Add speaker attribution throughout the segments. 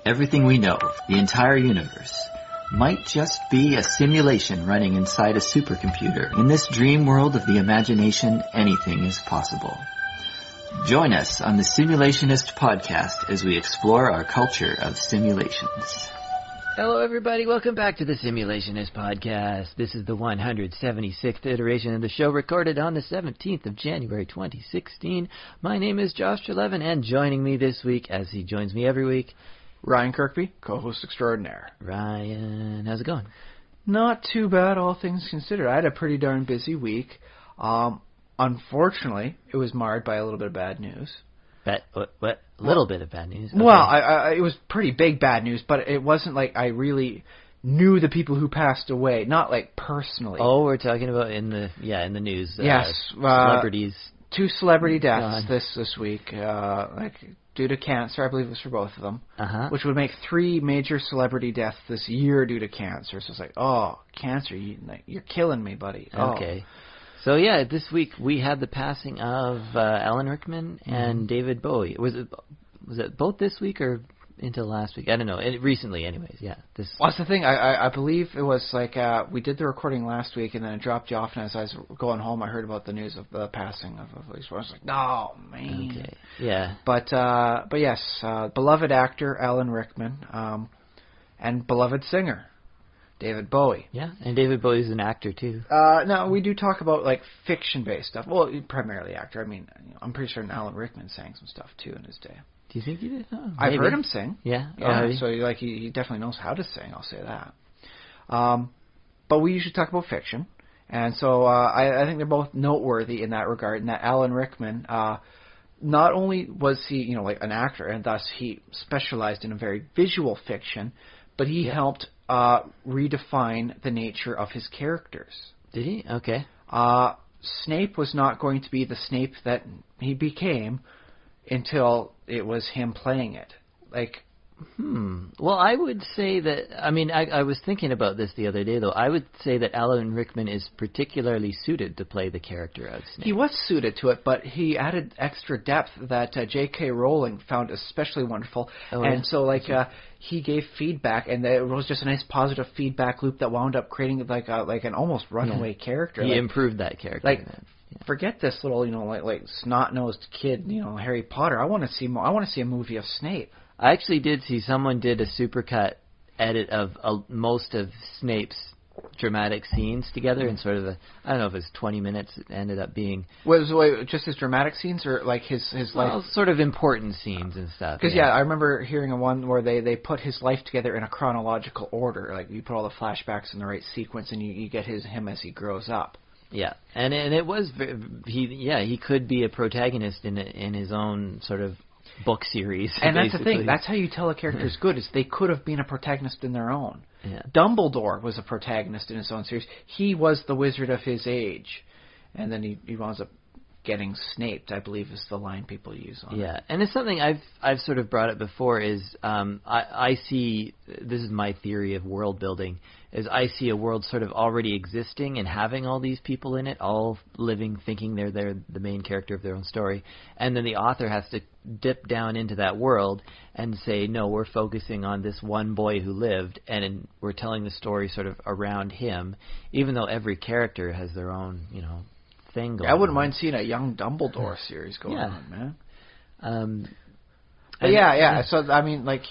Speaker 1: Everything we know, the entire universe, might just be a simulation running inside a supercomputer. In this dream world of the imagination, anything is possible. Join us on the Simulationist podcast as we explore our culture of simulations.
Speaker 2: Hello everybody, welcome back to the Simulationist podcast. This is the 176th iteration of the show, recorded on the 17th of January 2016. My name is Josh Trelevin, and joining me this week, as he joins me every week,
Speaker 3: Ryan Kirkby, co-host extraordinaire.
Speaker 2: Ryan, how's it going?
Speaker 3: Not too bad, all things considered. I had a pretty darn busy week. Unfortunately, it was marred by a little bit of bad news.
Speaker 2: What? Little bit of bad news? Okay.
Speaker 3: Well, it was pretty big bad news, but it wasn't like I really knew the people who passed away. Not like personally.
Speaker 2: Oh, we're talking about in the news.
Speaker 3: Yes,
Speaker 2: celebrities.
Speaker 3: 2 celebrity deaths this week, due to cancer. I believe it was for both of them, which would make 3 major celebrity deaths this year due to cancer. So it's like, oh, cancer, you're killing me, buddy.
Speaker 2: Okay. So yeah, this week we had the passing of Alan Rickman and David Bowie. Was it both this week or into last week? I don't know. Recently, anyways. Yeah.
Speaker 3: Well, that's the thing. I believe it was like we did the recording last week, and then it dropped you off. And as I was going home, I heard about the news of the passing of Lisa. I was like, no, man.
Speaker 2: Okay. Yeah.
Speaker 3: But yes, beloved actor Alan Rickman, and beloved singer David Bowie.
Speaker 2: Yeah, and David Bowie's an actor too.
Speaker 3: No, we do talk about like fiction-based stuff. Well, primarily actor. I mean, I'm pretty sure Alan Rickman sang some stuff too in his day.
Speaker 2: Do you think he did? Oh,
Speaker 3: I've heard him sing.
Speaker 2: Yeah.
Speaker 3: Yeah. So he definitely knows how to sing. I'll say that. But we usually talk about fiction, and so I think they're both noteworthy in that regard. And that Alan Rickman, not only was he like an actor, and thus he specialized in a very visual fiction, but he helped redefine the nature of his characters.
Speaker 2: Did he? Okay.
Speaker 3: Snape was not going to be the Snape that he became until it was him playing it.
Speaker 2: Well, I would say that, I was thinking about this the other day, though. I would say that Alan Rickman is particularly suited to play the character of Snape.
Speaker 3: He was suited to it, but he added extra depth that J.K. Rowling found especially wonderful. He gave feedback, and it was just a nice positive feedback loop that wound up creating like an almost runaway character.
Speaker 2: He improved that character.
Speaker 3: Forget this little, snot-nosed kid, Harry Potter. I want to see more. I want to see a movie of Snape.
Speaker 2: I actually did see someone did a supercut edit of most of Snape's dramatic scenes together in sort of I don't know if it was 20 minutes. It ended up being.
Speaker 3: Was just his dramatic scenes or like his life?
Speaker 2: Sort of important scenes and stuff.
Speaker 3: Because I remember hearing a one where they put his life together in a chronological order. Like you put all the flashbacks in the right sequence, and you get him as he grows up.
Speaker 2: Yeah, and it was he could be a protagonist in his own sort of book series.
Speaker 3: And basically. That's the thing. That's how you tell a character's good, is they could have been a protagonist in their own.
Speaker 2: Yeah.
Speaker 3: Dumbledore was a protagonist in his own series. He was the wizard of his age. And then he winds up getting Snaped, I believe is the line people use on it.
Speaker 2: Yeah, and it's something I've sort of brought up before is I see, this is my theory of world building, is I see a world sort of already existing and having all these people in it, all living, thinking they're the main character of their own story, and then the author has to dip down into that world and say, no, we're focusing on this one boy who lived, and we're telling the story sort of around him, even though every character has their own, thing going on.
Speaker 3: I wouldn't mind seeing a young Dumbledore series going on, man. So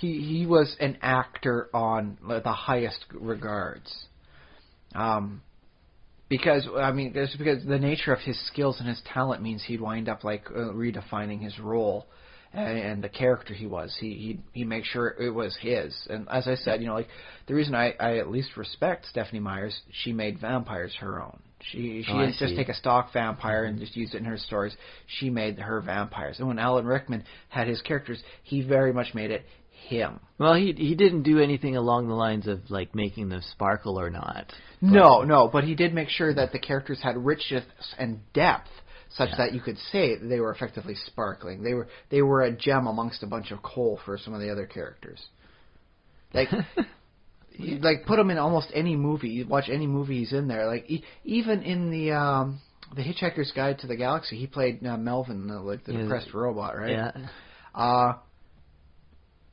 Speaker 3: he was an actor on the highest regards. Because the nature of his skills and his talent means he'd wind up redefining his role and the character he was. He makes sure it was his. And as I said, the reason I at least respect Stephenie Meyers, she made vampires her own. She didn't just take a stock vampire and just use it in her stories. She made her vampires. And when Alan Rickman had his characters, he very much made it him.
Speaker 2: Well, he didn't do anything along the lines of making them sparkle or not.
Speaker 3: No, but he did make sure that the characters had richness and depth such that you could say they were effectively sparkling. They were a gem amongst a bunch of coal for some of the other characters. Put him in almost any movie. You watch any movie he's in there. Even in the Hitchhiker's Guide to the Galaxy, he played Melvin, the depressed robot, right?
Speaker 2: Yeah.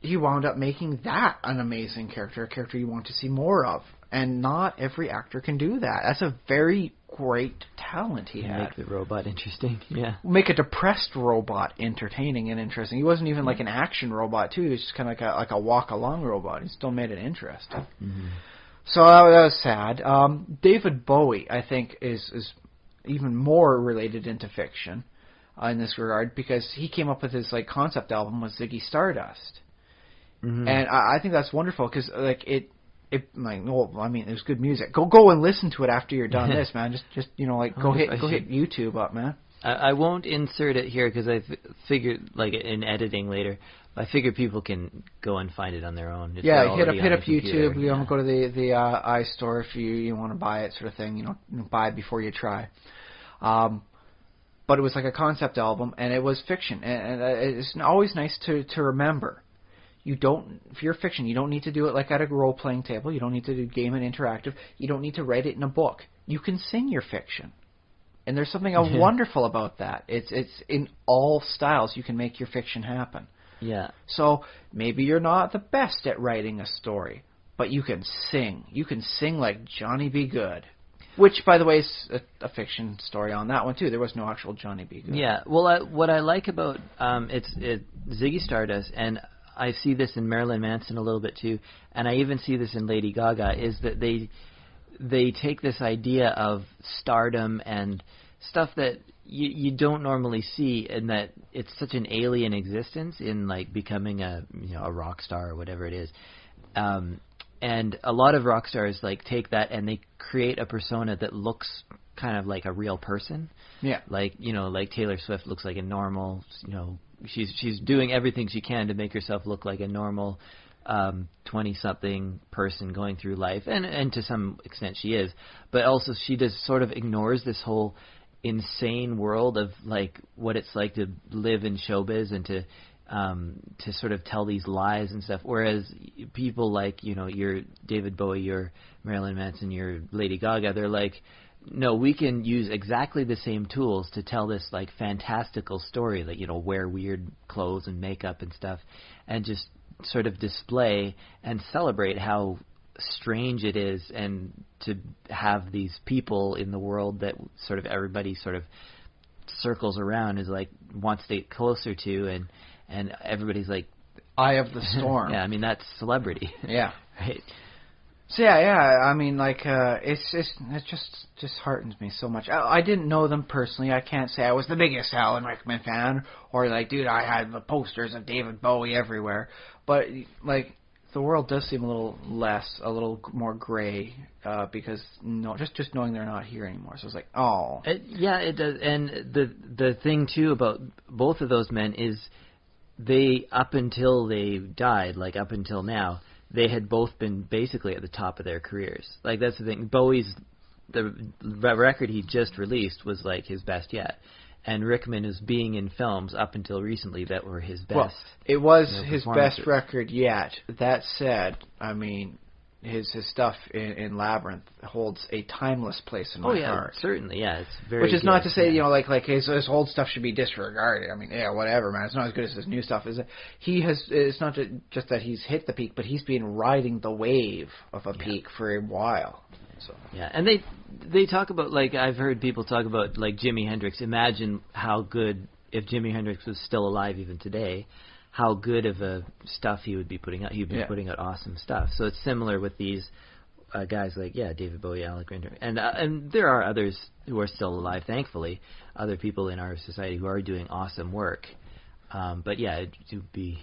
Speaker 3: he wound up making that an amazing character, a character you want to see more of. And not every actor can do that. That's a very great talent he had.
Speaker 2: Make the robot interesting, yeah.
Speaker 3: Make a depressed robot entertaining and interesting. He wasn't even like an action robot, too. He was just kind of like a walk-along robot. He still made it interesting.
Speaker 2: Mm-hmm.
Speaker 3: So that was sad. David Bowie, I think, is even more related into fiction in this regard, because he came up with his like concept album with Ziggy Stardust.
Speaker 2: Mm-hmm.
Speaker 3: And I think that's wonderful, because like it was good music. Go and listen to it after you're done this, man. Just go hit YouTube up, man.
Speaker 2: I won't insert it here because I figured, like, in editing later, I figure people can go and find it on their own.
Speaker 3: Hit up YouTube. Go to the iStore if you want to buy it, sort of thing. Buy it before you try. But it was like a concept album, and it was fiction, and it's always nice to remember. If you're fiction, you don't need to do it like at a role-playing table. You don't need to do game and interactive. You don't need to write it in a book. You can sing your fiction. And there's something wonderful about that. It's in all styles you can make your fiction happen.
Speaker 2: Yeah.
Speaker 3: So maybe you're not the best at writing a story, but you can sing. You can sing like Johnny B. Good. Which, by the way, is a fiction story on that one, too. There was no actual Johnny B. Good.
Speaker 2: Yeah. Well, what I like about it's Ziggy Stardust, and I see this in Marilyn Manson a little bit too, and I even see this in Lady Gaga, is that they take this idea of stardom and stuff that you don't normally see, and that it's such an alien existence in like becoming a rock star or whatever it is. And a lot of rock stars like take that and they create a persona that looks kind of like a real person.
Speaker 3: Yeah.
Speaker 2: Like Taylor Swift looks like a normal, she's doing everything she can to make herself look like a normal 20-something person going through life, and to some extent she is, but also she just sort of ignores this whole insane world of like what it's like to live in showbiz and to sort of tell these lies and stuff. Whereas people like your David Bowie, your Marilyn Manson, your Lady Gaga, they're like, no, we can use exactly the same tools to tell this like fantastical story, like wear weird clothes and makeup and stuff, and just sort of display and celebrate how strange it is, and to have these people in the world that sort of everybody sort of circles around, is like wants to get closer to, and everybody's like
Speaker 3: eye of the storm.
Speaker 2: Yeah, I mean that's celebrity.
Speaker 3: Yeah.
Speaker 2: Right.
Speaker 3: So yeah. I mean, like, it just heartens me so much. I didn't know them personally. I can't say I was the biggest Alan Rickman fan, or like, dude, I had the posters of David Bowie everywhere. But like, the world does seem a little more gray, because just knowing they're not here anymore. So it's like, oh.
Speaker 2: Yeah, it does. And the thing too about both of those men is they, up until they died, like up until now, they had both been basically at the top of their careers. Like, that's the thing. The record he just released was like his best yet. And Rickman is being in films up until recently that were his best.
Speaker 3: Well, it was his best record yet. That said, I mean, his stuff in Labyrinth holds a timeless place in my heart.
Speaker 2: Certainly, yeah. It's very
Speaker 3: Which is
Speaker 2: good,
Speaker 3: not to say, like his old stuff should be disregarded. I mean, yeah, whatever, man. It's not as good as his new stuff. It's not just that he's hit the peak, but he's been riding the wave of a peak for a while. So.
Speaker 2: Yeah, and they talk about, like, I've heard people talk about, like, Jimi Hendrix. Imagine how good, if Jimi Hendrix was still alive even today, how good of a stuff he would be putting out. He'd be putting out awesome stuff. So it's similar with these guys like, David Bowie, Alec Rinder. And there are others who are still alive, thankfully, other people in our society who are doing awesome work. But yeah, it would be...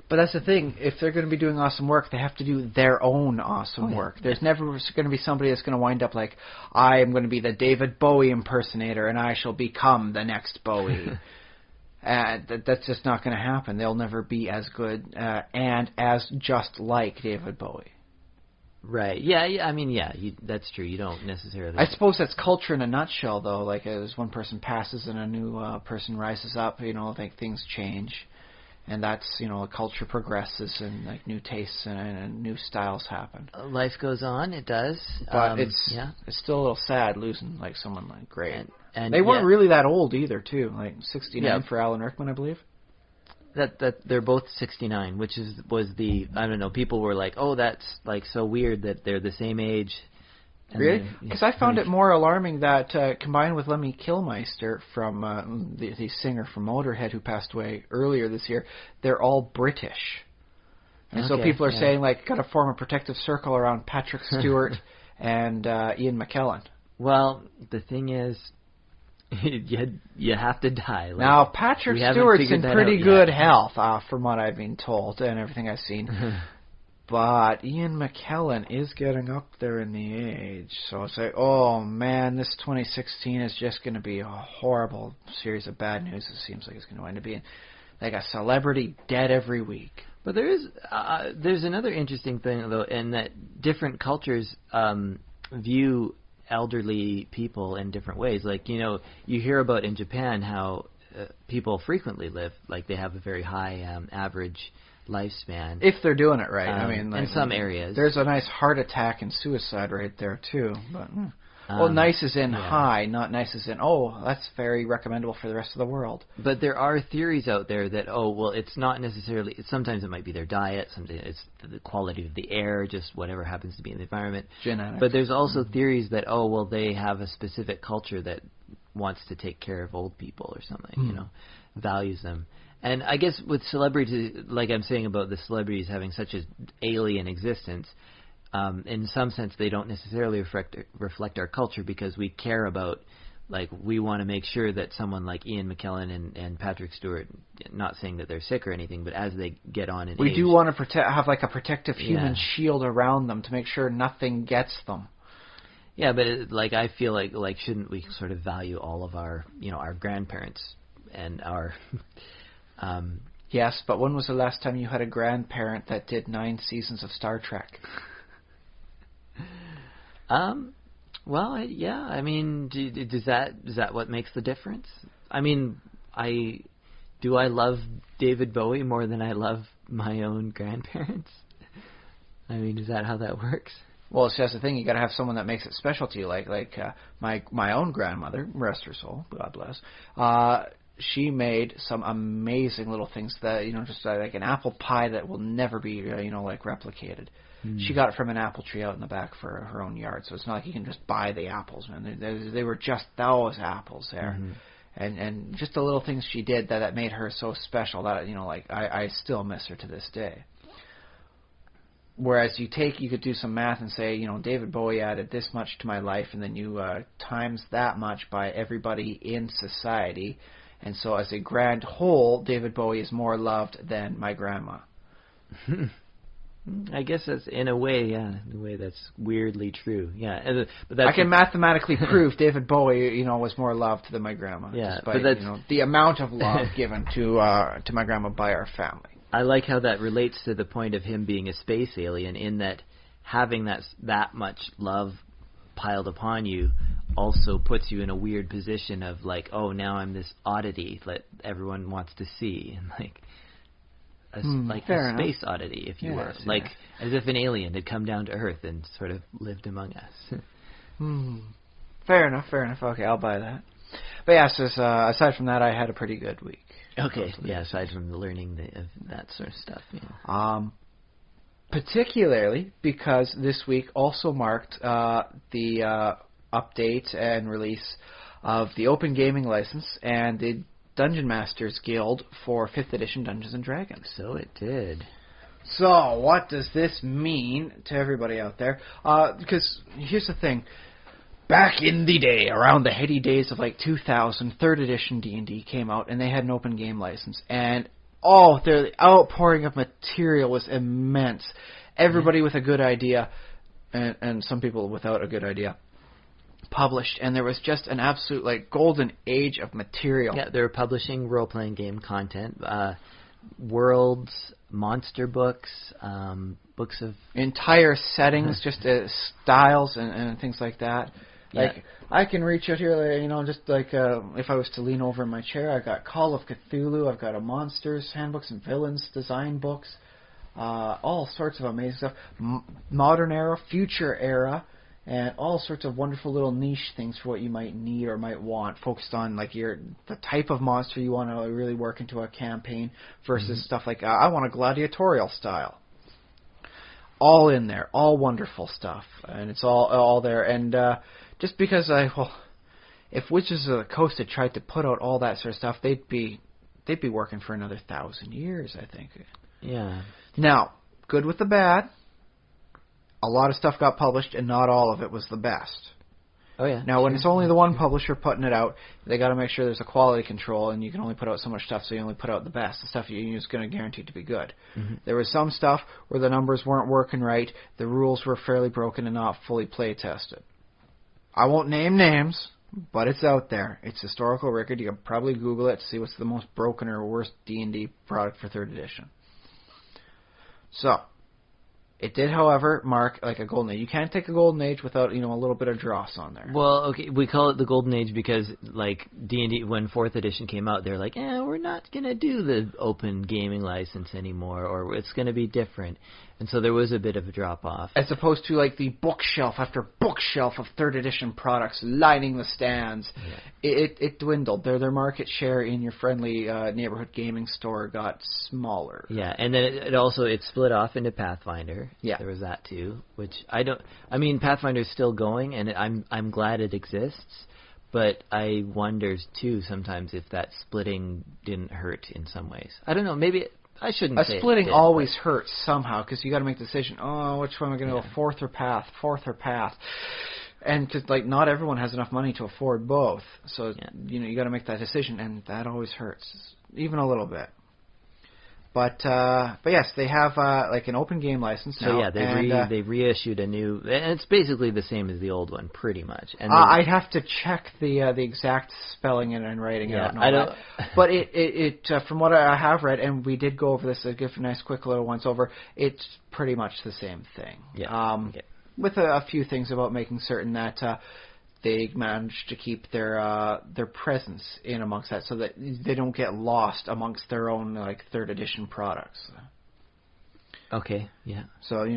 Speaker 3: But that's the thing. If they're going to be doing awesome work, they have to do their own awesome work. There's never going to be somebody that's going to wind up like, I am going to be the David Bowie impersonator, and I shall become the next Bowie. That's just not going to happen. They'll never be as good and as just like David Bowie.
Speaker 2: Right. Yeah. I mean, that's true. You don't necessarily...
Speaker 3: I suppose that's culture in a nutshell, though. Like, as one person passes and a new person rises up, like things change. And that's, culture progresses, and like new tastes and new styles happen.
Speaker 2: Life goes on, it does.
Speaker 3: But it's still a little sad losing like someone like Gray.
Speaker 2: And
Speaker 3: they weren't really that old either, too. Like 69 for Alan Rickman, I believe.
Speaker 2: That they're both 69, which was the, I don't know, people were like, oh, that's like so weird that they're the same age.
Speaker 3: Really? Because I found it more alarming that combined with Lemmy Kilmister from the singer from Motorhead who passed away earlier this year, they're all British. And so people are saying, like, got to form a protective circle around Patrick Stewart and Ian McKellen.
Speaker 2: Well, the thing is, you have to die. Like,
Speaker 3: now, Patrick Stewart's in pretty good health, from what I've been told and everything I've seen. But Ian McKellen is getting up there in the age. So it's like, oh, man, this 2016 is just going to be a horrible series of bad news. It seems like it's going to wind up being like a celebrity dead every week.
Speaker 2: But there's another interesting thing, though, in that different cultures view elderly people in different ways. Like, you know, you hear about in Japan how people frequently live, like they have a very high average lifespan.
Speaker 3: If they're doing it right. I mean, like,
Speaker 2: in some areas.
Speaker 3: There's a nice heart attack and suicide rate there, too. But well, nice as in high, not nice as in, oh, that's very recommendable for the rest of the world.
Speaker 2: But there are theories out there that, oh, well, it's not necessarily, sometimes it might be their diet, sometimes it's the quality of the air, just whatever happens to be in the environment.
Speaker 3: Genetics.
Speaker 2: But there's also theories that, oh, well, they have a specific culture that wants to take care of old people or something, you know, values them. And I guess with celebrities, like I'm saying about the celebrities having such an alien existence, in some sense they don't necessarily reflect our culture because we care about, like, we want to make sure that someone like Ian McKellen and Patrick Stewart, not saying that they're sick or anything, but as they get on in age...
Speaker 3: We do want to have like a protective human shield around them to make sure nothing gets them.
Speaker 2: Yeah, but like I feel like shouldn't we sort of value all of our, you know, our grandparents and our...
Speaker 3: Yes, but when was the last time you had a grandparent that did 9 seasons of Star Trek?
Speaker 2: Well, I mean, does that what makes the difference? I mean, I love David Bowie more than I love my own grandparents? I mean, is that how that works?
Speaker 3: Well, it's just the thing. You got to have someone that makes it special to you. Like my own grandmother, rest her soul, God bless. She made some amazing little things that, you know, just like an apple pie that will never be, you know, like replicated. She got it from an apple tree out in the back for her own yard, so it's not like you can just buy the apples, man. They were just those apples there. And just the little things she did that made her so special that, you know, like I still miss her to this day. Whereas you could do some math and say, you know, David Bowie added this much to my life, and then you times that much by everybody in society. And so as a grand whole, David Bowie is more loved than my grandma.
Speaker 2: I guess that's, in a way, that's weirdly true. Yeah, but that's
Speaker 3: I can mathematically prove David Bowie, you know, was more loved than my grandma.
Speaker 2: Yeah,
Speaker 3: despite,
Speaker 2: but that's,
Speaker 3: you know, the amount of love given to my grandma by our family.
Speaker 2: I like how that relates to the point of him being a space alien, in that having that much love piled upon you also puts you in a weird position of like, oh, now I'm this oddity that everyone wants to see, and like a space oddity, if you will, like as if an alien had come down to Earth and sort of lived among us.
Speaker 3: Fair enough. Okay, I'll buy that. But yeah, so aside from that, I had a pretty good week.
Speaker 2: Okay, yeah, aside from the learning of that sort of stuff. Yeah.
Speaker 3: Particularly because this week also marked the update and release of the Open Gaming License and the Dungeon Masters Guild for 5th edition Dungeons & Dragons.
Speaker 2: So it did.
Speaker 3: So what does this mean to everybody out there? Because here's the thing. Back in the day, around the heady days of like 2000, 3rd edition D&D came out, and they had an open game license. And the outpouring of material was immense. Everybody with a good idea, and some people without a good idea, published, and there was just an absolute like golden age of material.
Speaker 2: Yeah, they were publishing role-playing game content, worlds, monster books, books of
Speaker 3: entire settings, just styles and things like that. Like, I can reach out here, you know, just like if I was to lean over in my chair, I've got Call of Cthulhu, I've got a Monsters, Handbooks and Villains design books, all sorts of amazing stuff. Modern era, future era, and all sorts of wonderful little niche things for what you might need or might want, focused on like the type of monster you want to really work into a campaign versus stuff like I want a gladiatorial style. All in there, all wonderful stuff, and it's all there. And just because if Wizards of the Coast had tried to put out all that sort of stuff, they'd be working for another 1,000 years, I think.
Speaker 2: Yeah.
Speaker 3: Now, good with the bad. A lot of stuff got published, and not all of it was the best.
Speaker 2: Oh yeah.
Speaker 3: Now, when it's only the one publisher putting it out, they got to make sure there's a quality control, and you can only put out so much stuff, so you only put out the best, the stuff you're just going to guarantee to be good.
Speaker 2: Mm-hmm.
Speaker 3: There was some stuff where the numbers weren't working right, the rules were fairly broken and not fully play tested. I won't name names, but it's out there. It's historical record. You can probably Google it to see what's the most broken or worst D&D product for 3rd edition. So, it did, however, mark like a golden age. You can't take a golden age without, a little bit of dross on there.
Speaker 2: Well, okay, we call it the golden age because, like, D&D, when 4th edition came out, they're like, we're not going to do the open gaming license anymore, or it's going to be different. And so there was a bit of a drop-off.
Speaker 3: As opposed to, like, the bookshelf after bookshelf of 3rd edition products lining the stands. Yeah. It dwindled. Their market share in your friendly neighborhood gaming store got smaller.
Speaker 2: Yeah, and then it split off into Pathfinder.
Speaker 3: Yeah.
Speaker 2: There was that, too, which Pathfinder's still going, and I'm glad it exists. But I wonder, too, sometimes if that splitting didn't hurt in some ways. I don't know, maybe... I shouldn't say
Speaker 3: splitting always hurts somehow because you got to make the decision. Oh, which one am I going to go? Fourth or path? And because not everyone has enough money to afford both, so you got to make that decision, and that always hurts, even a little bit. But yes, they have an open game license now.
Speaker 2: So yeah, they reissued a new, and it's basically the same as the old one, pretty much. And
Speaker 3: I'd have to check the exact spelling and writing it out. And all that. But it from what I have read, and we did go over this, give a nice quick little once over. It's pretty much the same thing.
Speaker 2: Yeah.
Speaker 3: With a few things about making certain that they managed to keep their presence in amongst that, so that they don't get lost amongst their own 3rd edition products.
Speaker 2: Okay, yeah.
Speaker 3: So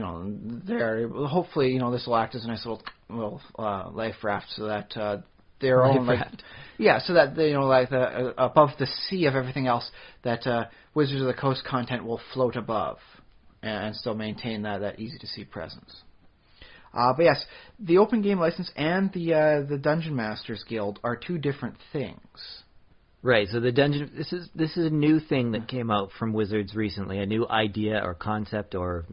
Speaker 3: they're hopefully this will act as a nice little life raft, so that their own so that they above the sea of everything else, that Wizards of the Coast content will float above and still maintain that easy to see presence. But yes, the Open Game License and the Dungeon Masters Guild are two different things.
Speaker 2: Right. So this is a new thing that came out from Wizards recently. A new idea or concept or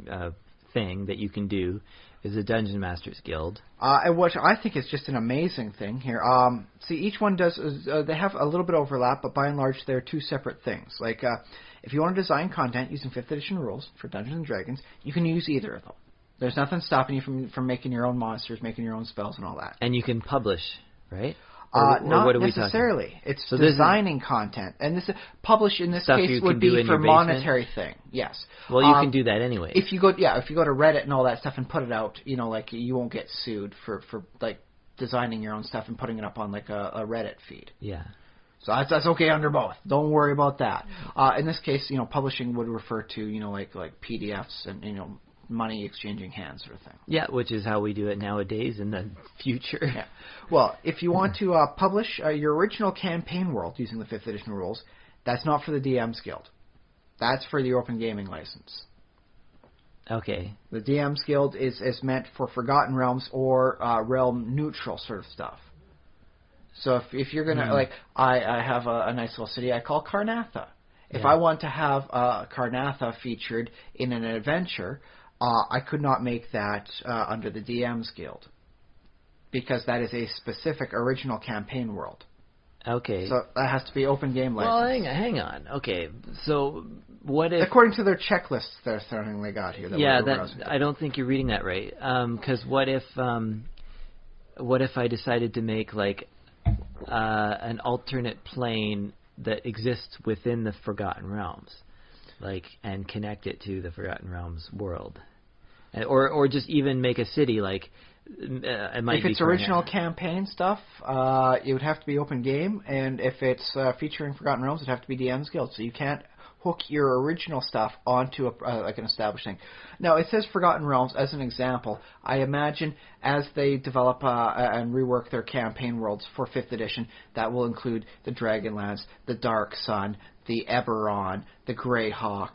Speaker 2: thing that you can do is the Dungeon Masters Guild.
Speaker 3: And what I think is just an amazing thing here. See, each one does. They have a little bit of overlap, but by and large, they're two separate things. Like, if you want to design content using 5th edition rules for Dungeons and Dragons, you can use either of them. There's nothing stopping you from making your own monsters, making your own spells, and all that.
Speaker 2: And you can publish, right?
Speaker 3: Not
Speaker 2: what are
Speaker 3: necessarily. It's designing content, and this publish in this case would be for monetary thing. Yes.
Speaker 2: Well, you can do that anyway.
Speaker 3: If you go to Reddit and all that stuff and put it out, you won't get sued for designing your own stuff and putting it up on a Reddit feed.
Speaker 2: Yeah.
Speaker 3: So that's okay under both. Don't worry about that. In this case, publishing would refer to like PDFs and money exchanging hands sort of thing.
Speaker 2: Yeah, which is how we do it nowadays in the future.
Speaker 3: Yeah. Well, if you want to publish your original campaign world using the 5th edition rules, that's not for the DM's Guild. That's for the Open Gaming License.
Speaker 2: Okay.
Speaker 3: The DM's Guild is meant for Forgotten Realms or realm neutral sort of stuff. So if you're gonna I have a nice little city I call Karnatha. If I want to have Karnatha featured in an adventure, I could not make that under the DM's Guild because that is a specific original campaign world.
Speaker 2: Okay.
Speaker 3: So that has to be Open Game License.
Speaker 2: Well, hang on. Okay, so what if...
Speaker 3: According to their checklists they're starting they got here.
Speaker 2: I don't think you're reading that right. Because what if I decided to make an alternate plane that exists within the Forgotten Realms, and connect it to the Forgotten Realms world, or just even make a city it might
Speaker 3: if it's original campaign stuff, it would have to be Open Game, and if it's featuring Forgotten Realms, it'd have to be DM's Guild. So you can't hook your original stuff onto like an established thing. Now, it says Forgotten Realms as an example. I imagine as they develop and rework their campaign worlds for 5th edition, that will include the Dragonlance, the Dark Sun, the Eberron, the Greyhawk,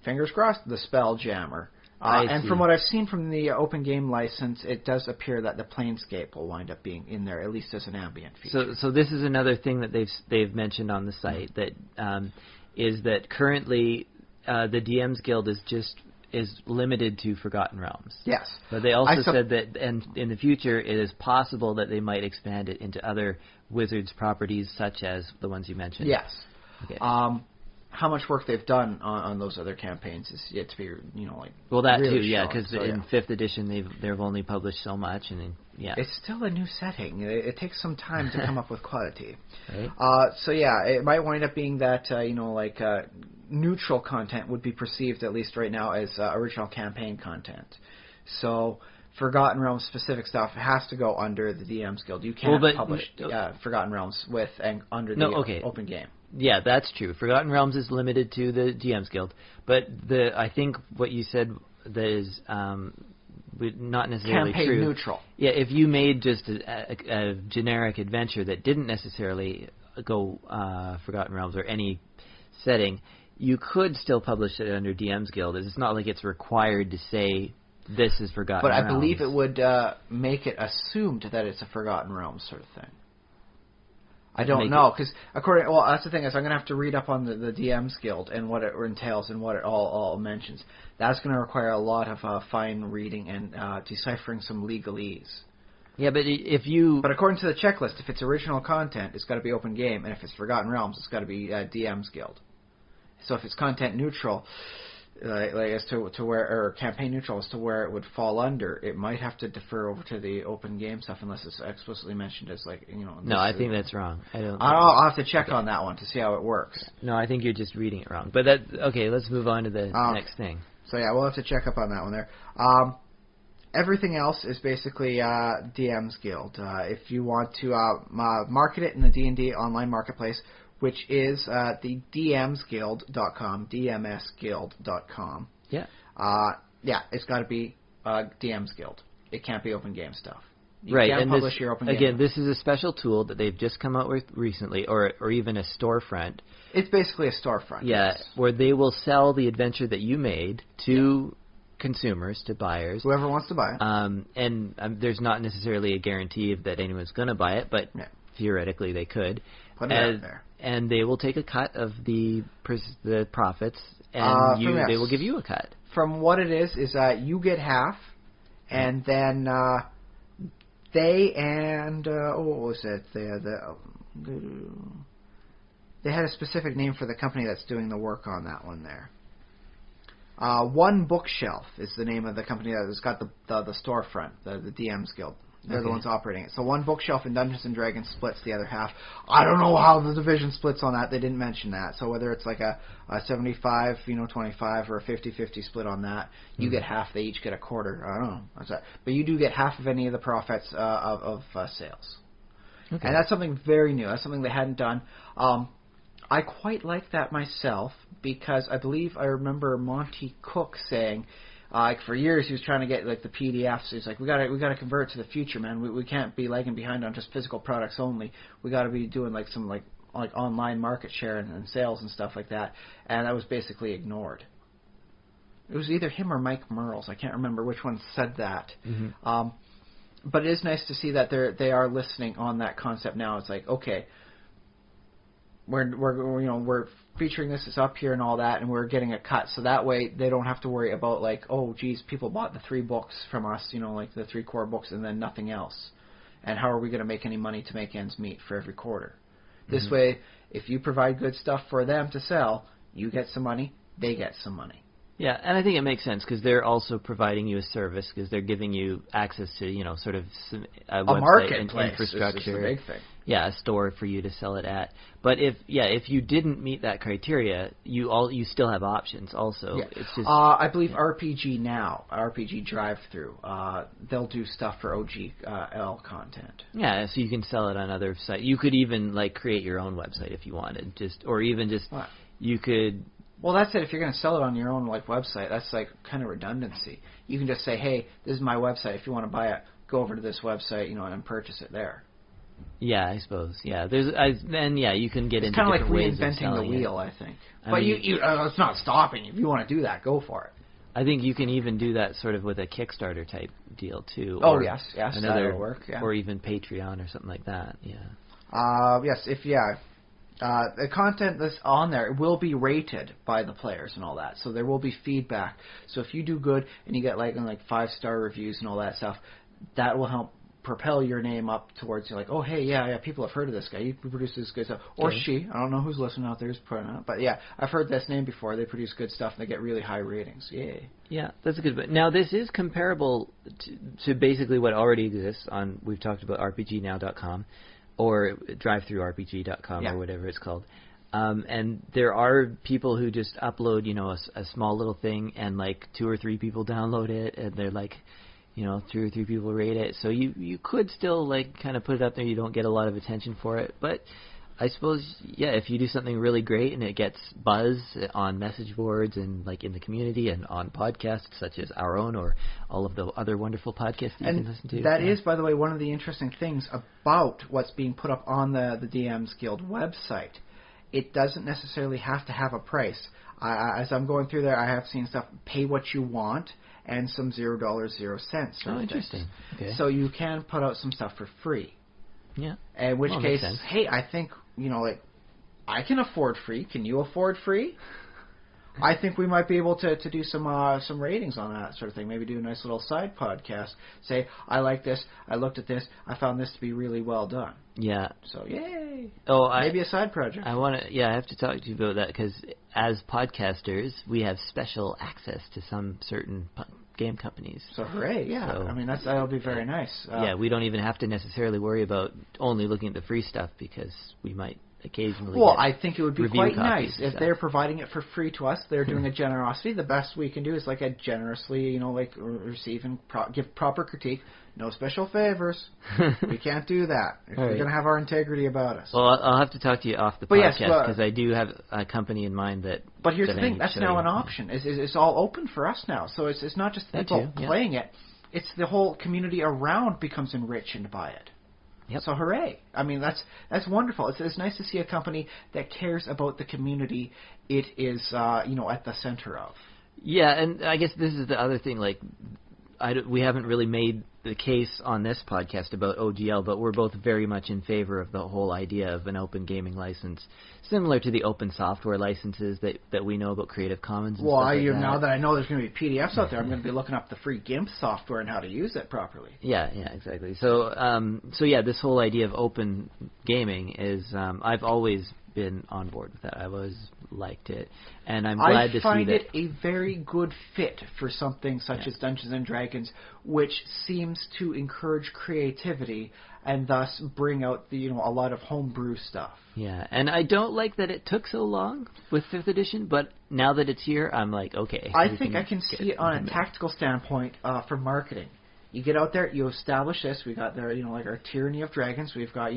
Speaker 3: fingers crossed, the Spelljammer. And from what I've seen from the open game license, it does appear that the Planescape will wind up being in there, at least as an ambient feature.
Speaker 2: So this is another thing that they've mentioned on the site, that is that currently the DM's Guild is limited to Forgotten Realms.
Speaker 3: Yes.
Speaker 2: But they also said that and in the future it is possible that they might expand it into other Wizards properties, such as the ones you mentioned.
Speaker 3: Yes.
Speaker 2: Okay.
Speaker 3: How much work they've done on those other campaigns is yet to be,
Speaker 2: well, that
Speaker 3: really
Speaker 2: too, yeah,
Speaker 3: shown.
Speaker 2: because in 5th edition they've only published so much, and
Speaker 3: it's still a new setting. It takes some time to come up with quality.
Speaker 2: Right.
Speaker 3: So yeah, it might wind up being that neutral content would be perceived, at least right now, as original campaign content. So Forgotten Realms specific stuff has to go under the DM's Guild. You can't publish Forgotten Realms under the open game.
Speaker 2: Yeah, that's true. Forgotten Realms is limited to the DM's Guild, but I think what you said that is not necessarily
Speaker 3: campaign
Speaker 2: true.
Speaker 3: Neutral.
Speaker 2: Yeah, if you made just a generic adventure that didn't necessarily go Forgotten Realms or any setting, you could still publish it under DM's Guild. It's not like it's required to say this is Forgotten Realms.
Speaker 3: But I believe it would make it assumed that it's a Forgotten Realms sort of thing. I don't know, because that's the thing is I'm going to have to read up on the DM's Guild and what it entails and what it all mentions. That's going to require a lot of fine reading and deciphering some legalese.
Speaker 2: Yeah, but
Speaker 3: according to the checklist, if it's original content, it's got to be open game, and if it's Forgotten Realms, it's got to be DM's Guild. So if it's content neutral, as to where, or campaign neutral as to where it would fall under, it might have to defer over to the open game stuff unless it's explicitly mentioned as
Speaker 2: No, I think that's wrong.
Speaker 3: I'll have to check on that one to see how it works.
Speaker 2: No, I think you're just reading it wrong. But let's move on to the next thing.
Speaker 3: So yeah, we'll have to check up on that one there. Everything else is basically DM's Guild. If you want to market it in the D&D online marketplace, which is the dmsguild.com, dmsguild.com.
Speaker 2: Yeah.
Speaker 3: It's got to be DM's Guild. It can't be open game stuff. You
Speaker 2: right,
Speaker 3: can't
Speaker 2: and
Speaker 3: publish your open game.
Speaker 2: Again, this is a special tool that they've just come out with recently, or even a storefront.
Speaker 3: It's basically a storefront.
Speaker 2: Yeah,
Speaker 3: yes.
Speaker 2: Where they will sell the adventure that you made to consumers, to buyers.
Speaker 3: Whoever wants to buy it.
Speaker 2: And there's not necessarily a guarantee that anyone's going to buy it, but theoretically they could.
Speaker 3: Put it out there.
Speaker 2: And they will take a cut of the profits, and they will give you a cut.
Speaker 3: From what it is you get half, and then they and what was it? They had a specific name for the company that's doing the work on that one there. One Bookshelf is the name of the company that has got the storefront, the DM's Guild. They're the ones operating it. So One Bookshelf and Dungeons & Dragons splits the other half. I don't know how the division splits on that. They didn't mention that. So whether it's like a 75, 25, or a 50-50 split on that, you get half. They each get a quarter. I don't know. That's that. But you do get half of any of the profits of sales. Okay. And that's something very new. That's something they hadn't done. I quite like that myself because I believe I remember Monty Cook saying, for years he was trying to get the PDFs. He's like, we gotta convert to the future, man. We can't be lagging behind on just physical products only. We got to be doing some online market share and sales and stuff like that. And that was basically ignored. It was either him or Mike Merles. I can't remember which one said that. Mm-hmm. But it is nice to see that they are listening on that concept now. It's like, okay, we're featuring this, it's up here and all that, and we're getting a cut. So that way they don't have to worry about oh geez, people bought the 3 books from us, the 3 core books and then nothing else. And how are we going to make any money to make ends meet for every quarter? Mm-hmm. This way, if you provide good stuff for them to sell, you get some money, they get some money.
Speaker 2: Yeah, and I think it makes sense because they're also providing you a service because they're giving you access to, sort of a website
Speaker 3: marketplace
Speaker 2: and infrastructure.
Speaker 3: Is the big thing.
Speaker 2: Yeah, a store for you to sell it at. But if you didn't meet that criteria, you still have options also.
Speaker 3: Yeah.
Speaker 2: It's just
Speaker 3: I believe RPG Now, RPG Drive-Thru, they'll do stuff for OGL content.
Speaker 2: Yeah, so you can sell it on other sites. You could even create your own website if you wanted, or even just.
Speaker 3: What?
Speaker 2: you could.
Speaker 3: Well, that's it. If you're going to sell it on your own website, that's kind of redundancy. You can just say, hey, this is my website. If you want to buy it, go over to this website, and purchase it there.
Speaker 2: Yeah, I suppose. Yeah, then you can get into
Speaker 3: different
Speaker 2: ways of selling
Speaker 3: it. It's kind of like reinventing the wheel, I think. But
Speaker 2: mean,
Speaker 3: it's not stopping. If you want to do that, go for it.
Speaker 2: I think you can even do that sort of with a Kickstarter type deal too.
Speaker 3: Oh, yes, that'll work. Yeah.
Speaker 2: Or even Patreon or something like that. Yeah.
Speaker 3: The content that's on there will be rated by the players and all that, so there will be feedback. So if you do good and you get 5-star reviews and all that stuff, that will help propel your name up towards oh hey people have heard of this guy. He produces this good stuff, or she. I don't know who's listening out there who's putting it, but yeah, I've heard this name before. They produce good stuff and they get really high ratings. Yay!
Speaker 2: Yeah, that's a good. But now this is comparable to basically what already exists on. We've talked about RPGnow.com. Or drivethrurpg.com or whatever it's called. And there are people who just upload, a small little thing and 2 or 3 people download it and they're 3 or 3 people rate it. So you could still kind of put it up there. You don't get a lot of attention for it. But I suppose, if you do something really great and it gets buzz on message boards and in the community and on podcasts such as our own or all of the other wonderful podcasts that you can listen to.
Speaker 3: That is, by the way, one of the interesting things about what's being put up on the DMs Guild website. It doesn't necessarily have to have a price. As I'm going through there, I have seen stuff, pay what you want, and some $0, 0 cents.
Speaker 2: Oh, interesting. Okay.
Speaker 3: So you can put out some stuff for free.
Speaker 2: Yeah.
Speaker 3: In which case, hey, I think, I can afford free. Can you afford free? I think we might be able to do some ratings on that sort of thing. Maybe do a nice little side podcast. Say, I like this. I looked at this. I found this to be really well done.
Speaker 2: Yeah.
Speaker 3: So, yay.
Speaker 2: Oh,
Speaker 3: maybe a side project.
Speaker 2: I have to talk to you about that because as podcasters, we have special access to some certain game companies.
Speaker 3: So hooray, yeah. So, that'll be very nice.
Speaker 2: We don't even have to necessarily worry about only looking at the free stuff because we might occasionally
Speaker 3: I think it would be quite nice if they're providing it for free to us. They're doing a generosity. The best we can do is generously, receive and give proper critique. No special favors. We can't do that. We're going to have our integrity about us.
Speaker 2: Well, I'll have to talk to you off the podcast because I do have a company in mind that.
Speaker 3: But here's the thing: that's now an option. It's all open for us now. So it's not just the people playing it; it's the whole community around becomes enriched by it.
Speaker 2: Yep.
Speaker 3: So hooray! That's wonderful. It's nice to see a company that cares about the community it is at the center of.
Speaker 2: Yeah, and I guess this is the other thing. We haven't really made the case on this podcast about OGL, but we're both very much in favor of the whole idea of an open gaming license, similar to the open software licenses that we know about Creative Commons and stuff like that.
Speaker 3: Now that I know there's going to be PDFs out there, I'm going to be looking up the free GIMP software and how to use it properly.
Speaker 2: Yeah, exactly. So this whole idea of open gaming is I've always been on board with that. I've always liked it, and I'm glad to see that. I find it
Speaker 3: a very good fit for something such as Dungeons and Dragons, which seems to encourage creativity and thus bring out a lot of homebrew stuff.
Speaker 2: Yeah, and I don't like that it took so long with 5th edition, but now that it's here, I'm like, okay.
Speaker 3: I think I can see it on a tactical standpoint for marketing. You get out there, you establish this. We got there, our tyranny of dragons. We've got,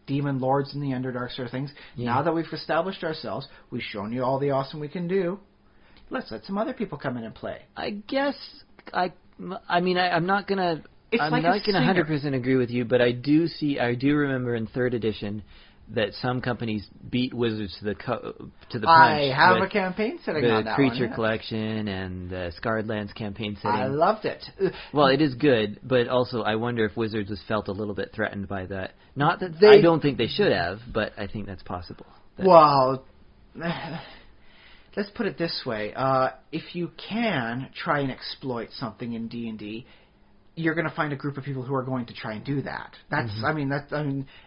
Speaker 3: demon lords in the Underdark sort of things. Yeah. Now that we've established ourselves, we've shown you all the awesome we can do. Let's let some other people come in and play.
Speaker 2: I guess I'm not gonna 100% agree with you, but I do remember in 3rd edition that some companies beat Wizards to the punch.
Speaker 3: I have a campaign setting on that
Speaker 2: one. The Creature Collection and the Scarred Lands campaign setting.
Speaker 3: I loved it.
Speaker 2: Well, it is good, but also I wonder if Wizards was felt a little bit threatened by that. Not that I don't think they should have, but I think that's possible.
Speaker 3: Well, let's put it this way: if you can try and exploit something in D&D, you're going to find a group of people who are going to try and do that. That's,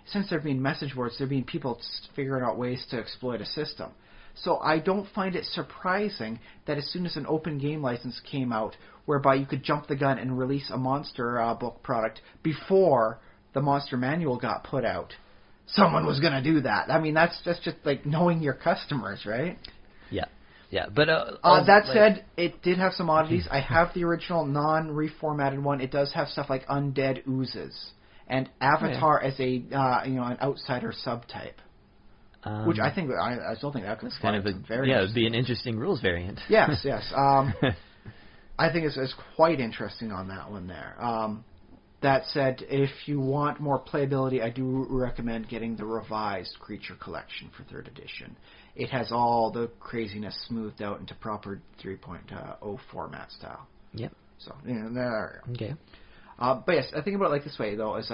Speaker 3: since there have been message boards, there have been people figuring out ways to exploit a system. So I don't find it surprising that as soon as an open game license came out, whereby you could jump the gun and release a monster book product before the monster manual got put out, someone was going to do that. That's just knowing your customers, right?
Speaker 2: Yeah. Yeah, but
Speaker 3: that said, it did have some oddities. I have the original non-reformatted one. It does have stuff like undead oozes and Avatar as a an outsider subtype. Which I still think that could
Speaker 2: It's kind of it'd be an interesting rules variant.
Speaker 3: Yes. I think it's quite interesting on that one there. That said, if you want more playability, I do recommend getting the revised Creature Collection for 3rd edition. It has all the craziness smoothed out into proper 3.0 format style.
Speaker 2: Yep.
Speaker 3: So, there we go.
Speaker 2: Okay.
Speaker 3: But yes, I think about it like this way, though, is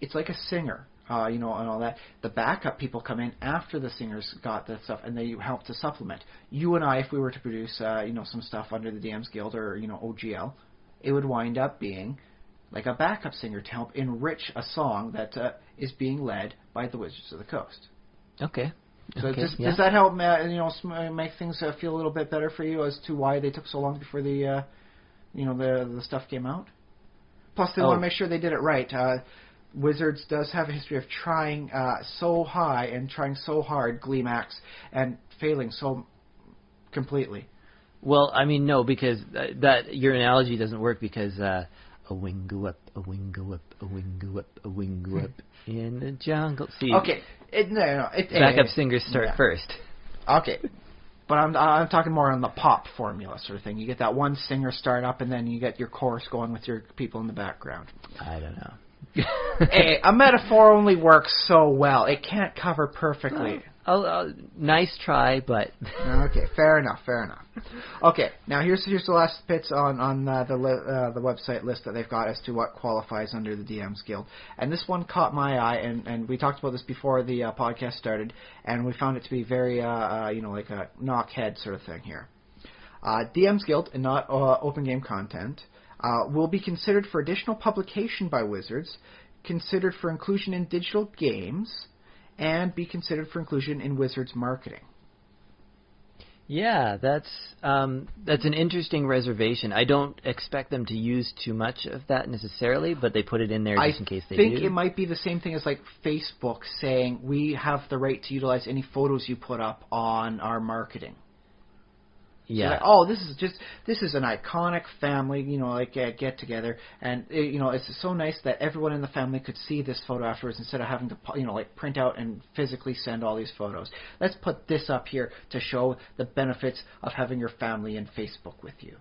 Speaker 3: it's like a singer, and all that. The backup people come in after the singers got the stuff, and they help to supplement. You and I, if we were to produce, some stuff under the DMs Guild or, OGL, it would wind up being like a backup singer to help enrich a song that is being led by the Wizards of the Coast.
Speaker 2: Okay.
Speaker 3: So does that help, make things feel a little bit better for you as to why they took so long before the stuff came out? Plus, they want to make sure they did it right. Wizards does have a history of trying so high and trying so hard, Gleemax, and failing so completely.
Speaker 2: Well, I mean, no, because that your analogy doesn't work because a wing go up, a wing go up, a wing go up, a wing go up in the jungle. See,
Speaker 3: okay,
Speaker 2: backup singers start first.
Speaker 3: Okay. But I'm talking more on the pop formula sort of thing. You get that one singer start up, and then you get your chorus going with your people in the background.
Speaker 2: I don't know.
Speaker 3: Hey, a metaphor only works so well. It can't cover perfectly.
Speaker 2: Nice try, but...
Speaker 3: Okay, fair enough. Okay, now here's the last bits on the website list that they've got as to what qualifies under the DMs Guild. And this one caught my eye, and we talked about this before the podcast started, and we found it to be very, like a knockhead sort of thing here. DMs Guild, and not open game content, will be considered for additional publication by Wizards, considered for inclusion in digital games, and be considered for inclusion in Wizards marketing.
Speaker 2: Yeah, that's an interesting reservation. I don't expect them to use too much of that necessarily, but they put it in there just in case they do.
Speaker 3: I think it might be the same thing as like Facebook saying we have the right to utilize any photos you put up on our marketing.
Speaker 2: Yeah.
Speaker 3: So like, this is an iconic family, get together, and it's so nice that everyone in the family could see this photo afterwards instead of having to print out and physically send all these photos. Let's put this up here to show the benefits of having your family in Facebook with you.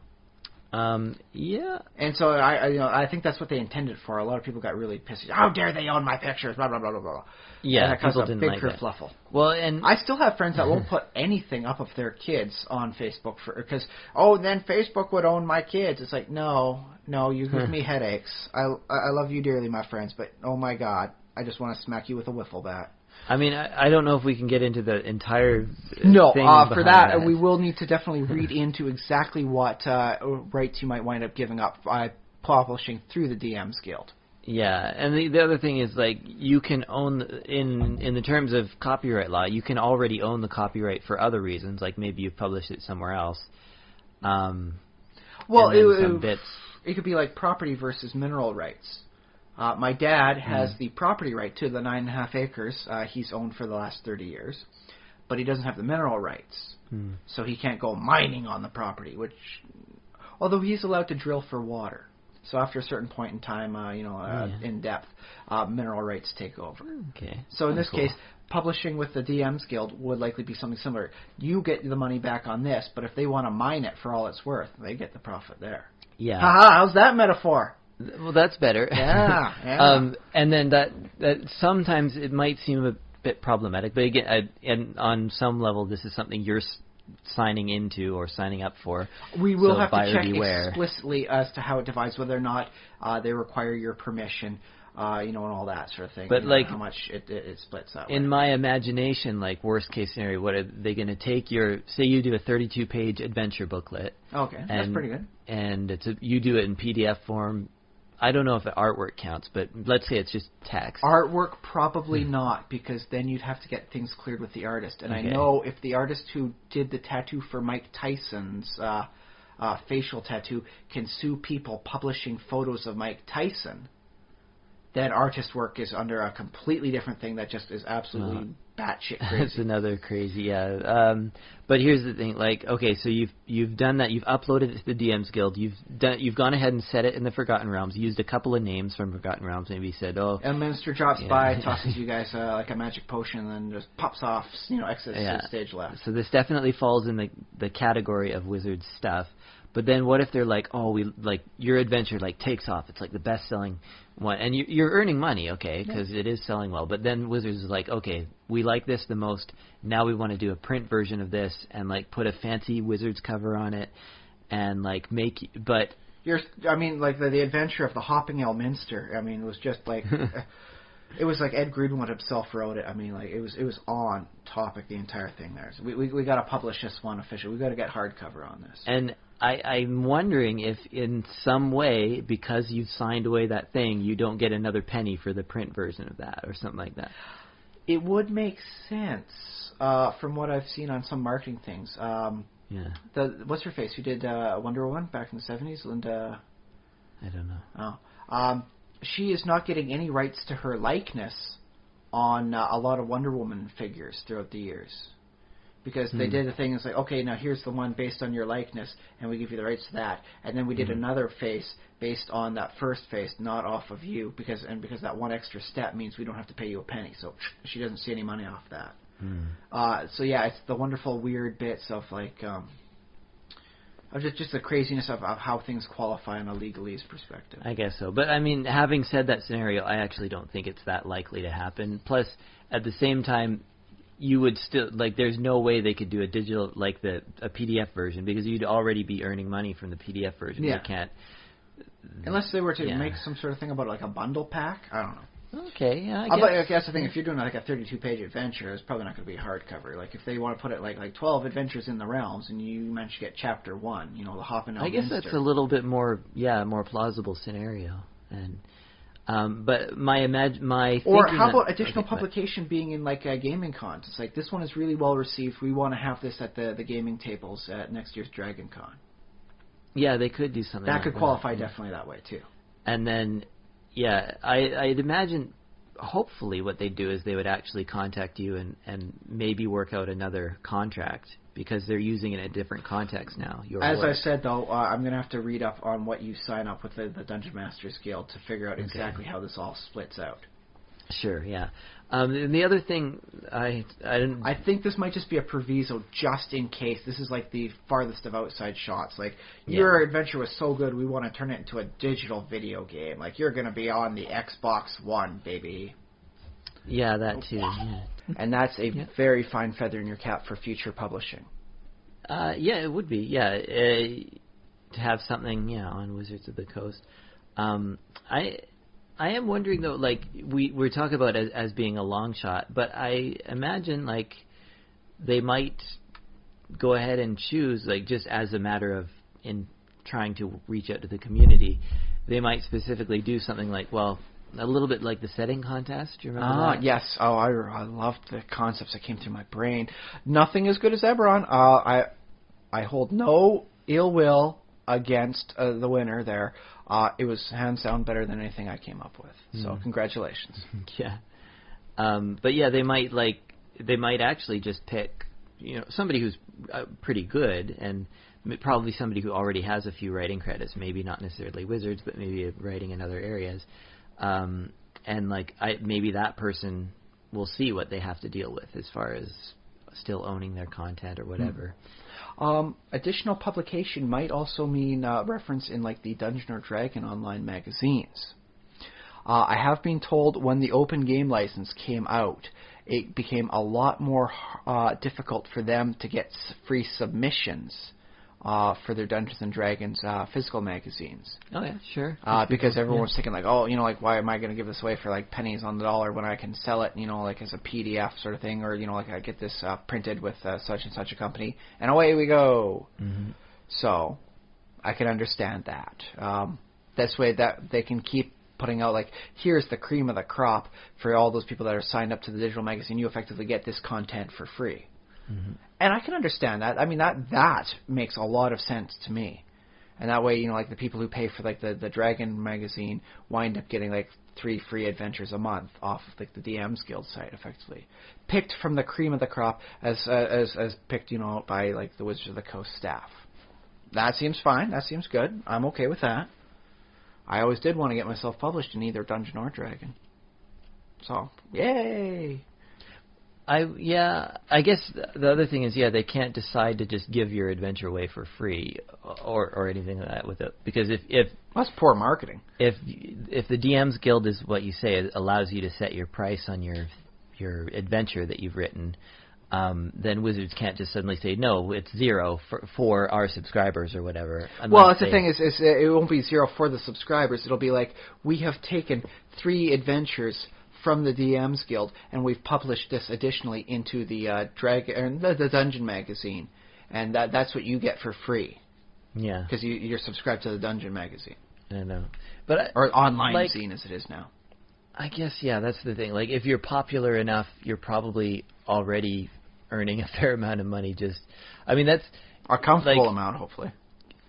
Speaker 2: Yeah.
Speaker 3: And so I think that's what they intended for. A lot of people got really pissed. How dare they own my pictures? Blah blah blah blah blah.
Speaker 2: Yeah,
Speaker 3: and that caused
Speaker 2: people
Speaker 3: a
Speaker 2: didn't
Speaker 3: big
Speaker 2: like that.
Speaker 3: kerfluffle.
Speaker 2: Well, and
Speaker 3: I still have friends that won't put anything up of their kids on Facebook because then Facebook would own my kids. It's like no, you give me headaches. I love you dearly, my friends, but oh my God, I just want to smack you with a wiffle bat.
Speaker 2: I mean, I don't know if we can get into the entire thing
Speaker 3: for that,
Speaker 2: that.
Speaker 3: we will need to definitely read into exactly what rights you might wind up giving up by publishing through the DMs Guild.
Speaker 2: Yeah, and the other thing is, like, you can own, in the terms of copyright law, you can already own the copyright for other reasons, like maybe you've published it somewhere else.
Speaker 3: Well, it could be like property versus mineral rights. My dad has the property right to the 9.5 acres he's owned for the last 30 years, but he doesn't have the mineral rights, so he can't go mining on the property, although he's allowed to drill for water. So after a certain point in time, in depth, mineral rights take over.
Speaker 2: Okay.
Speaker 3: So in this case, publishing with the DMs Guild would likely be something similar. You get the money back on this, but if they want to mine it for all it's worth, they get the profit there.
Speaker 2: Yeah.
Speaker 3: Haha, how's that metaphor?
Speaker 2: Well, that's better.
Speaker 3: Yeah.
Speaker 2: And then that sometimes it might seem a bit problematic, but again, and on some level, this is something you're signing into or signing up for.
Speaker 3: We will
Speaker 2: so
Speaker 3: have to check
Speaker 2: beware.
Speaker 3: explicitly as to how it divides, whether or not they require your permission, and all that sort of thing.
Speaker 2: But
Speaker 3: how much it splits up.
Speaker 2: In my imagination, like worst case scenario, what are they going to take say you do a 32-page adventure booklet.
Speaker 3: Okay, that's pretty good.
Speaker 2: And you do it in PDF form. I don't know if the artwork counts, but let's say it's just text.
Speaker 3: Artwork, probably not, because then you'd have to get things cleared with the artist. And okay. I know if the artist who did the tattoo for Mike Tyson's facial tattoo can sue people publishing photos of Mike Tyson, then artist work is under a completely different thing that just is absolutely batshit crazy.
Speaker 2: That's another crazy, yeah. But here's the thing, like, okay, so you've done that, you've uploaded it to the DMs Guild, you've gone ahead and set it in the Forgotten Realms, used a couple of names from Forgotten Realms, maybe said,
Speaker 3: and Minister drops by, tosses you guys like a magic potion, and then just pops off, exits to the stage left.
Speaker 2: So this definitely falls in the category of wizard stuff. But then what if they're like, your adventure takes off, it's like the best-selling one, and you're earning money, okay, because it is selling well. But then Wizards is like, okay, we like this the most. Now we want to do a print version of this and put a fancy Wizards cover on it, and make. But
Speaker 3: the adventure of the Hopping Elminster. It was just like. It was like Ed Greenwood himself wrote it. It was on topic, the entire thing there. So we got to publish this one officially. We got to get hardcover on this.
Speaker 2: And I'm wondering if in some way, because you've signed away that thing, you don't get another penny for the print version of that or something like that.
Speaker 3: It would make sense from what I've seen on some marketing things. What's her face? Who did Wonder Woman back in the 70s? Linda.
Speaker 2: I don't know.
Speaker 3: Oh. She is not getting any rights to her likeness on a lot of Wonder Woman figures throughout the years. Because they did a thing, it's like, okay, now here's the one based on your likeness, and we give you the rights to that. And then we did another face based on that first face, not off of you, because that one extra step means we don't have to pay you a penny. So she doesn't see any money off that. It's the wonderful, weird bits of of just the craziness of how things qualify on a legalese perspective.
Speaker 2: I guess so. But, having said that scenario, I actually don't think it's that likely to happen. Plus, at the same time, you would still, there's no way they could do a digital, a PDF version, because you'd already be earning money from the PDF version.
Speaker 3: Yeah.
Speaker 2: They can't...
Speaker 3: Unless they were to make some sort of thing about, a bundle pack. I don't know.
Speaker 2: Okay, yeah, I guess.
Speaker 3: That's the thing. If you're doing a 32-page adventure, it's probably not going to be a hardcover. If they want to put it like 12 adventures in the realms, and you manage to get chapter 1, the Hoppin' Elminster.
Speaker 2: I guess that's a little bit more plausible scenario. And but my
Speaker 3: or how about additional publication being in gaming cons? It's like, this one is really well received. We want to have this at the gaming tables at next year's Dragon Con.
Speaker 2: Yeah, they could do something.
Speaker 3: That could qualify definitely that way too.
Speaker 2: And then. Yeah, I'd imagine, hopefully what they'd do is they would actually contact you and maybe work out another contract, because they're using it in a different context now.
Speaker 3: As I said, though, I'm going to have to read up on what you sign up with the Dungeon Masters Guild to figure out exactly how this all splits out.
Speaker 2: Sure, yeah. And the other thing, I didn't...
Speaker 3: I think this might just be a proviso just in case. This is the farthest of outside shots. Your adventure was so good, we want to turn it into a digital video game. You're going to be on the Xbox One, baby.
Speaker 2: Yeah, that too. Yeah.
Speaker 3: And that's a very fine feather in your cap for future publishing.
Speaker 2: Yeah, it would be. Yeah, to have something, on Wizards of the Coast. I am wondering, though, we're talking about it as being a long shot, but I imagine, they might go ahead and choose, just as a matter of in trying to reach out to the community, they might specifically do something a little bit like the setting contest. Do you remember that?
Speaker 3: Yes. Oh, I loved the concepts that came through my brain. Nothing as good as Eberron. I hold no ill will against the winner there. It was hands down better than anything I came up with. So congratulations.
Speaker 2: Yeah. But yeah, they might actually just pick, somebody who's pretty good, and probably somebody who already has a few writing credits, maybe not necessarily Wizards, but maybe writing in other areas. And maybe that person will see what they have to deal with as far as still owning their content or whatever.
Speaker 3: Additional publication might also mean reference in the Dungeon or Dragon online magazines. I have been told when the open game license came out, it became a lot more difficult for them to get free submissions for their Dungeons and Dragons physical magazines.
Speaker 2: Oh yeah, sure.
Speaker 3: Because everyone was thinking why am I going to give this away for pennies on the dollar when I can sell it, as a PDF sort of thing, or I get this printed with such and such a company, and away we go. Mm-hmm. So I can understand that. This way that they can keep putting out here's the cream of the crop for all those people that are signed up to the digital magazine. You effectively get this content for free. Mm-hmm. And I can understand that. That makes a lot of sense to me. And that way, the people who pay for the Dragon magazine wind up getting 3 free adventures a month off of like the DM's Guild site, effectively, picked from the cream of the crop as picked, by like the Wizards of the Coast staff. That seems fine. That seems good. I'm okay with that. I always did want to get myself published in either Dungeon or Dragon. So, yay!
Speaker 2: I guess the other thing is, they can't decide to just give your adventure away for free or anything like that with it, because if
Speaker 3: that's poor marketing.
Speaker 2: If the DM's Guild is what you say, it allows you to set your price on your adventure that you've written, then Wizards can't just suddenly say no, it's $0 for our subscribers or whatever.
Speaker 3: Well, that's the thing is it won't be $0 for the subscribers. It'll be like, we have taken 3 adventures from the DM's Guild, and we've published this additionally into the the Dungeon magazine, and that's what you get for free.
Speaker 2: Yeah,
Speaker 3: because you're subscribed to the Dungeon magazine.
Speaker 2: I know, but
Speaker 3: or online zine as it is now.
Speaker 2: I guess that's the thing. Like, if you're popular enough, you're probably already earning a fair amount of money. That's
Speaker 3: a comfortable amount, hopefully.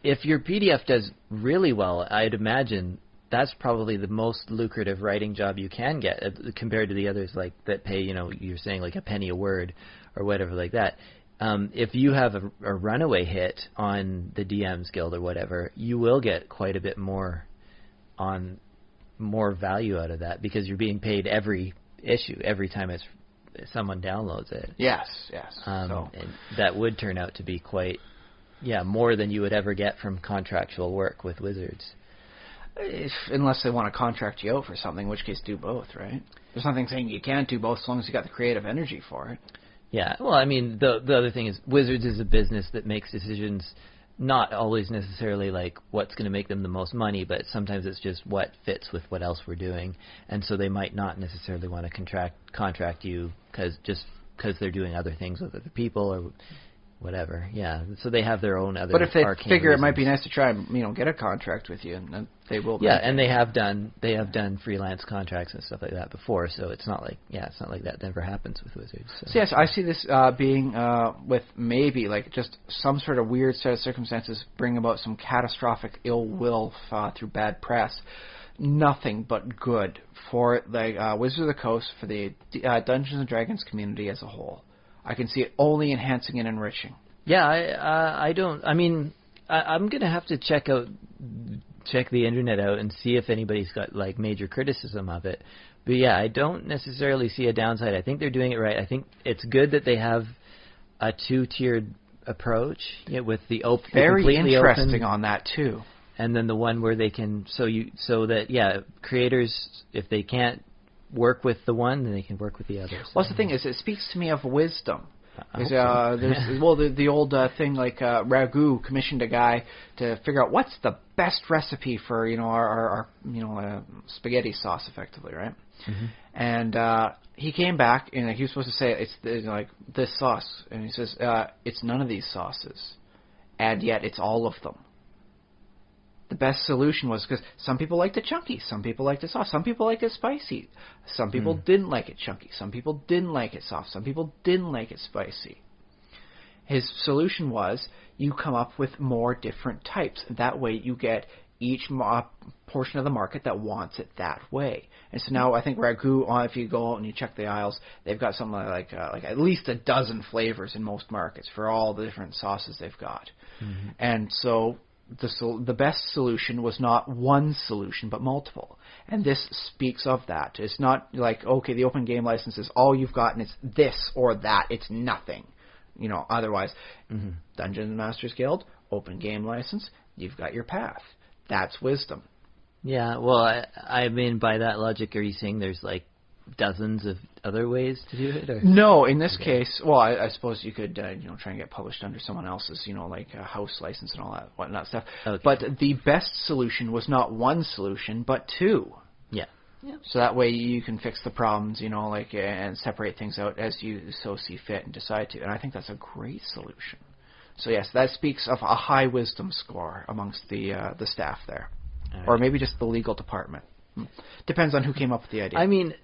Speaker 3: If
Speaker 2: your PDF does really well, I'd imagine that's probably the most lucrative writing job you can get compared to the others like that pay, you're saying like a penny a word or whatever like that. If you have a runaway hit on the DM's Guild or whatever, you will get quite a bit more value out of that, because you're being paid every issue, every time someone downloads it.
Speaker 3: Yes.
Speaker 2: And that would turn out to be quite, more than you would ever get from contractual work with Wizards.
Speaker 3: Unless they want to contract you out for something, in which case do both, right? There's nothing saying you can't do both as long as you got the creative energy for it.
Speaker 2: Yeah, well, the other thing is Wizards is a business that makes decisions not always necessarily like what's going to make them the most money, but sometimes it's just what fits with what else we're doing. And so they might not necessarily want to contract you because they're doing other things with other people or whatever. Yeah, so they have their own other.
Speaker 3: But if they figure
Speaker 2: reasons.
Speaker 3: It might be nice to try and get a contract with you, and they will.
Speaker 2: Yeah, and they have done freelance contracts and stuff like that before. So it's not like that never happens with Wizards. So
Speaker 3: yes, I see this being with maybe like just some sort of weird set of circumstances bring about some catastrophic ill will through bad press. Nothing but good for the Wizards of the Coast, for the Dungeons and Dragons community as a whole. I can see it only enhancing and enriching.
Speaker 2: Yeah, I don't. I'm gonna have to check the internet out and see if anybody's got like major criticism of it. But yeah, I don't necessarily see a downside. I think they're doing it right. I think it's good that they have a 2-tiered approach with the open.
Speaker 3: Very interesting
Speaker 2: open,
Speaker 3: on that too.
Speaker 2: And then the one where they can so that creators, if they can't work with the one, then they can work with the other. So.
Speaker 3: Well, the thing is, it speaks to me of wisdom. There's the old thing like Ragu commissioned a guy to figure out what's the best recipe for our spaghetti sauce, effectively, right?
Speaker 2: Mm-hmm.
Speaker 3: And he came back and he was supposed to say it's like this sauce, and he says it's none of these sauces, and yet it's all of them. The best solution was because some people liked it chunky, some people liked it soft, some people liked it spicy, some people didn't like it chunky, some people didn't like it soft, some people didn't like it spicy. His solution was you come up with more different types. That way you get each portion of the market that wants it that way. And so now I think Ragu, if you go out and you check the aisles, they've got something like at least a dozen flavors in most markets for all the different sauces they've got. Mm-hmm. And so the best solution was not one solution, but multiple. And this speaks of that. It's not like, okay, the open game license is all you've got and it's this or that. It's nothing. Otherwise, Dungeons & Masters Guild, open game license, you've got your path. That's wisdom. Yeah,
Speaker 2: well, I mean, by that logic, are you saying there's like dozens of other ways to do it? Or?
Speaker 3: No, in this case, well, I suppose you could try and get published under someone else's, like a house license and all that whatnot stuff. Okay. But the best solution was not one solution, but 2.
Speaker 2: Yeah.
Speaker 3: So that way you can fix the problems, and separate things out as you so see fit and decide to. And I think that's a great solution. So yes, that speaks of a high wisdom score amongst the staff there, right. Or maybe just the legal department. Depends on who came up with the idea.
Speaker 2: I mean,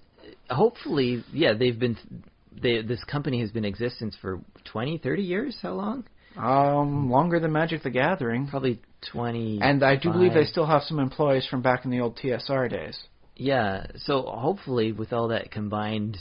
Speaker 2: hopefully, this company has been in existence for 20, 30 years. How long?
Speaker 3: Longer than Magic the Gathering.
Speaker 2: Probably 20.
Speaker 3: And I do believe they still have some employees from back in the old TSR days.
Speaker 2: Yeah, so hopefully with all that combined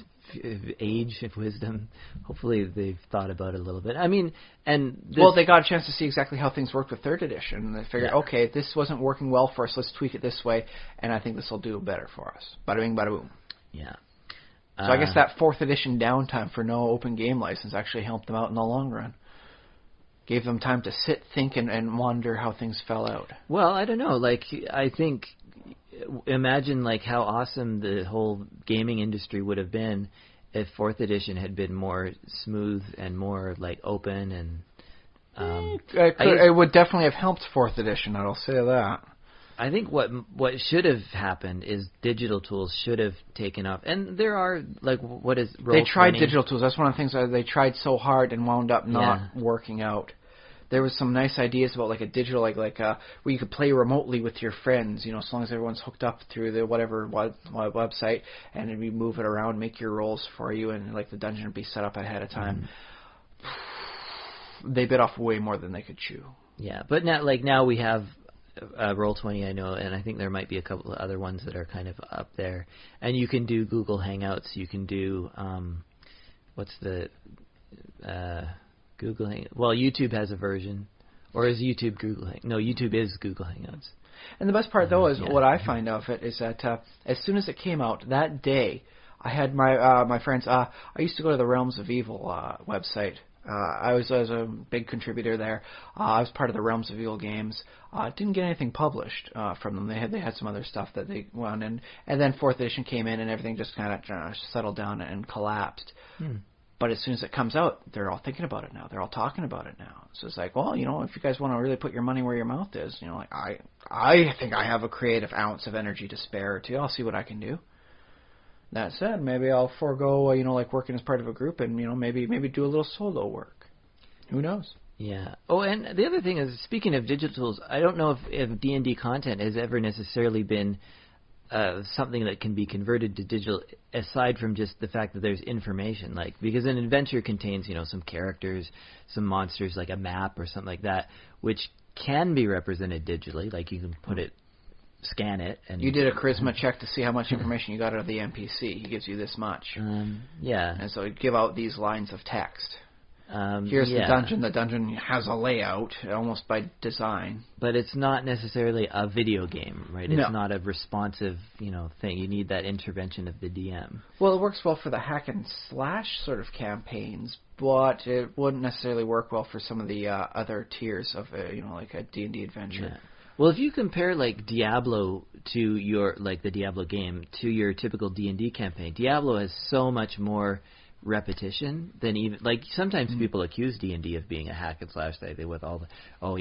Speaker 2: age and wisdom, hopefully they've thought about it a little bit. I mean, and
Speaker 3: well, they got a chance to see exactly how things worked with 3rd edition, and they figured,
Speaker 2: Yeah.
Speaker 3: okay, this wasn't working well for us, let's tweak it this way, and I think this will do better for us. Bada bing, bada boom.
Speaker 2: Yeah.
Speaker 3: So I guess that 4th edition downtime for no open game license actually helped them out in the long run. Gave them time to sit, think, and wonder how things fell out.
Speaker 2: Well, I don't know. Like, I think, imagine like how awesome the whole gaming industry would have been if 4th edition had been more smooth and more like open and.
Speaker 3: It would definitely have helped 4th edition. I'll say that.
Speaker 2: I think what should have happened is digital tools should have taken off, and there are like what is Roll20?
Speaker 3: They tried digital tools. That's one of the things that they tried so hard and wound up not working out. There was some nice ideas about like a digital like where you could play remotely with your friends, as long as everyone's hooked up through the whatever website, and then we move it around, make your rolls for you, and like the dungeon would be set up ahead of time. They bit off way more than they could chew.
Speaker 2: Yeah, but now we have Roll20, I know, and I think there might be a couple of other ones that are kind of up there. And you can do Google Hangouts. You can do what's the Google Hang? Well, YouTube has a version, or is YouTube Google Hang? No, YouTube is Google Hangouts.
Speaker 3: And the best part though is what I find of it is that as soon as it came out that day, I had my friends. I used to go to the Realms of Evil website. I was a big contributor there. I was part of the Realms of Evil games. Didn't get anything published from them. They had some other stuff that they won, and then 4th edition came in, and everything just kind of settled down and collapsed. But as soon as it comes out, they're all thinking about it now. They're all talking about it now. So it's like, well, if you guys want to really put your money where your mouth is, like I think I have a creative ounce of energy to spare too. I'll see what I can do. That said, maybe I'll forego, like working as part of a group and, maybe do a little solo work. Who knows?
Speaker 2: Yeah. Oh, and the other thing is, speaking of digital tools, I don't know if D&D content has ever necessarily been something that can be converted to digital, aside from just the fact that there's information. Like, because an adventure contains, some characters, some monsters, like a map or something like that, which can be represented digitally. Like, you can put it, scan it, and
Speaker 3: you did a charisma check to see how much information you got out of the NPC. He gives you this much.
Speaker 2: Yeah.
Speaker 3: And so you give out these lines of text. Here's the dungeon. The dungeon has a layout, almost by design.
Speaker 2: But it's not necessarily a video game, right? It's
Speaker 3: No.
Speaker 2: not a responsive, thing. You need that intervention of the DM.
Speaker 3: Well, it works well for the hack and slash sort of campaigns, but it wouldn't necessarily work well for some of the other tiers of, like a D&D adventure.
Speaker 2: Yeah. Well, if you compare like Diablo to your the Diablo game to your typical D&D campaign, Diablo has so much more repetition than even sometimes people accuse D&D of being a hack and slash thing with all the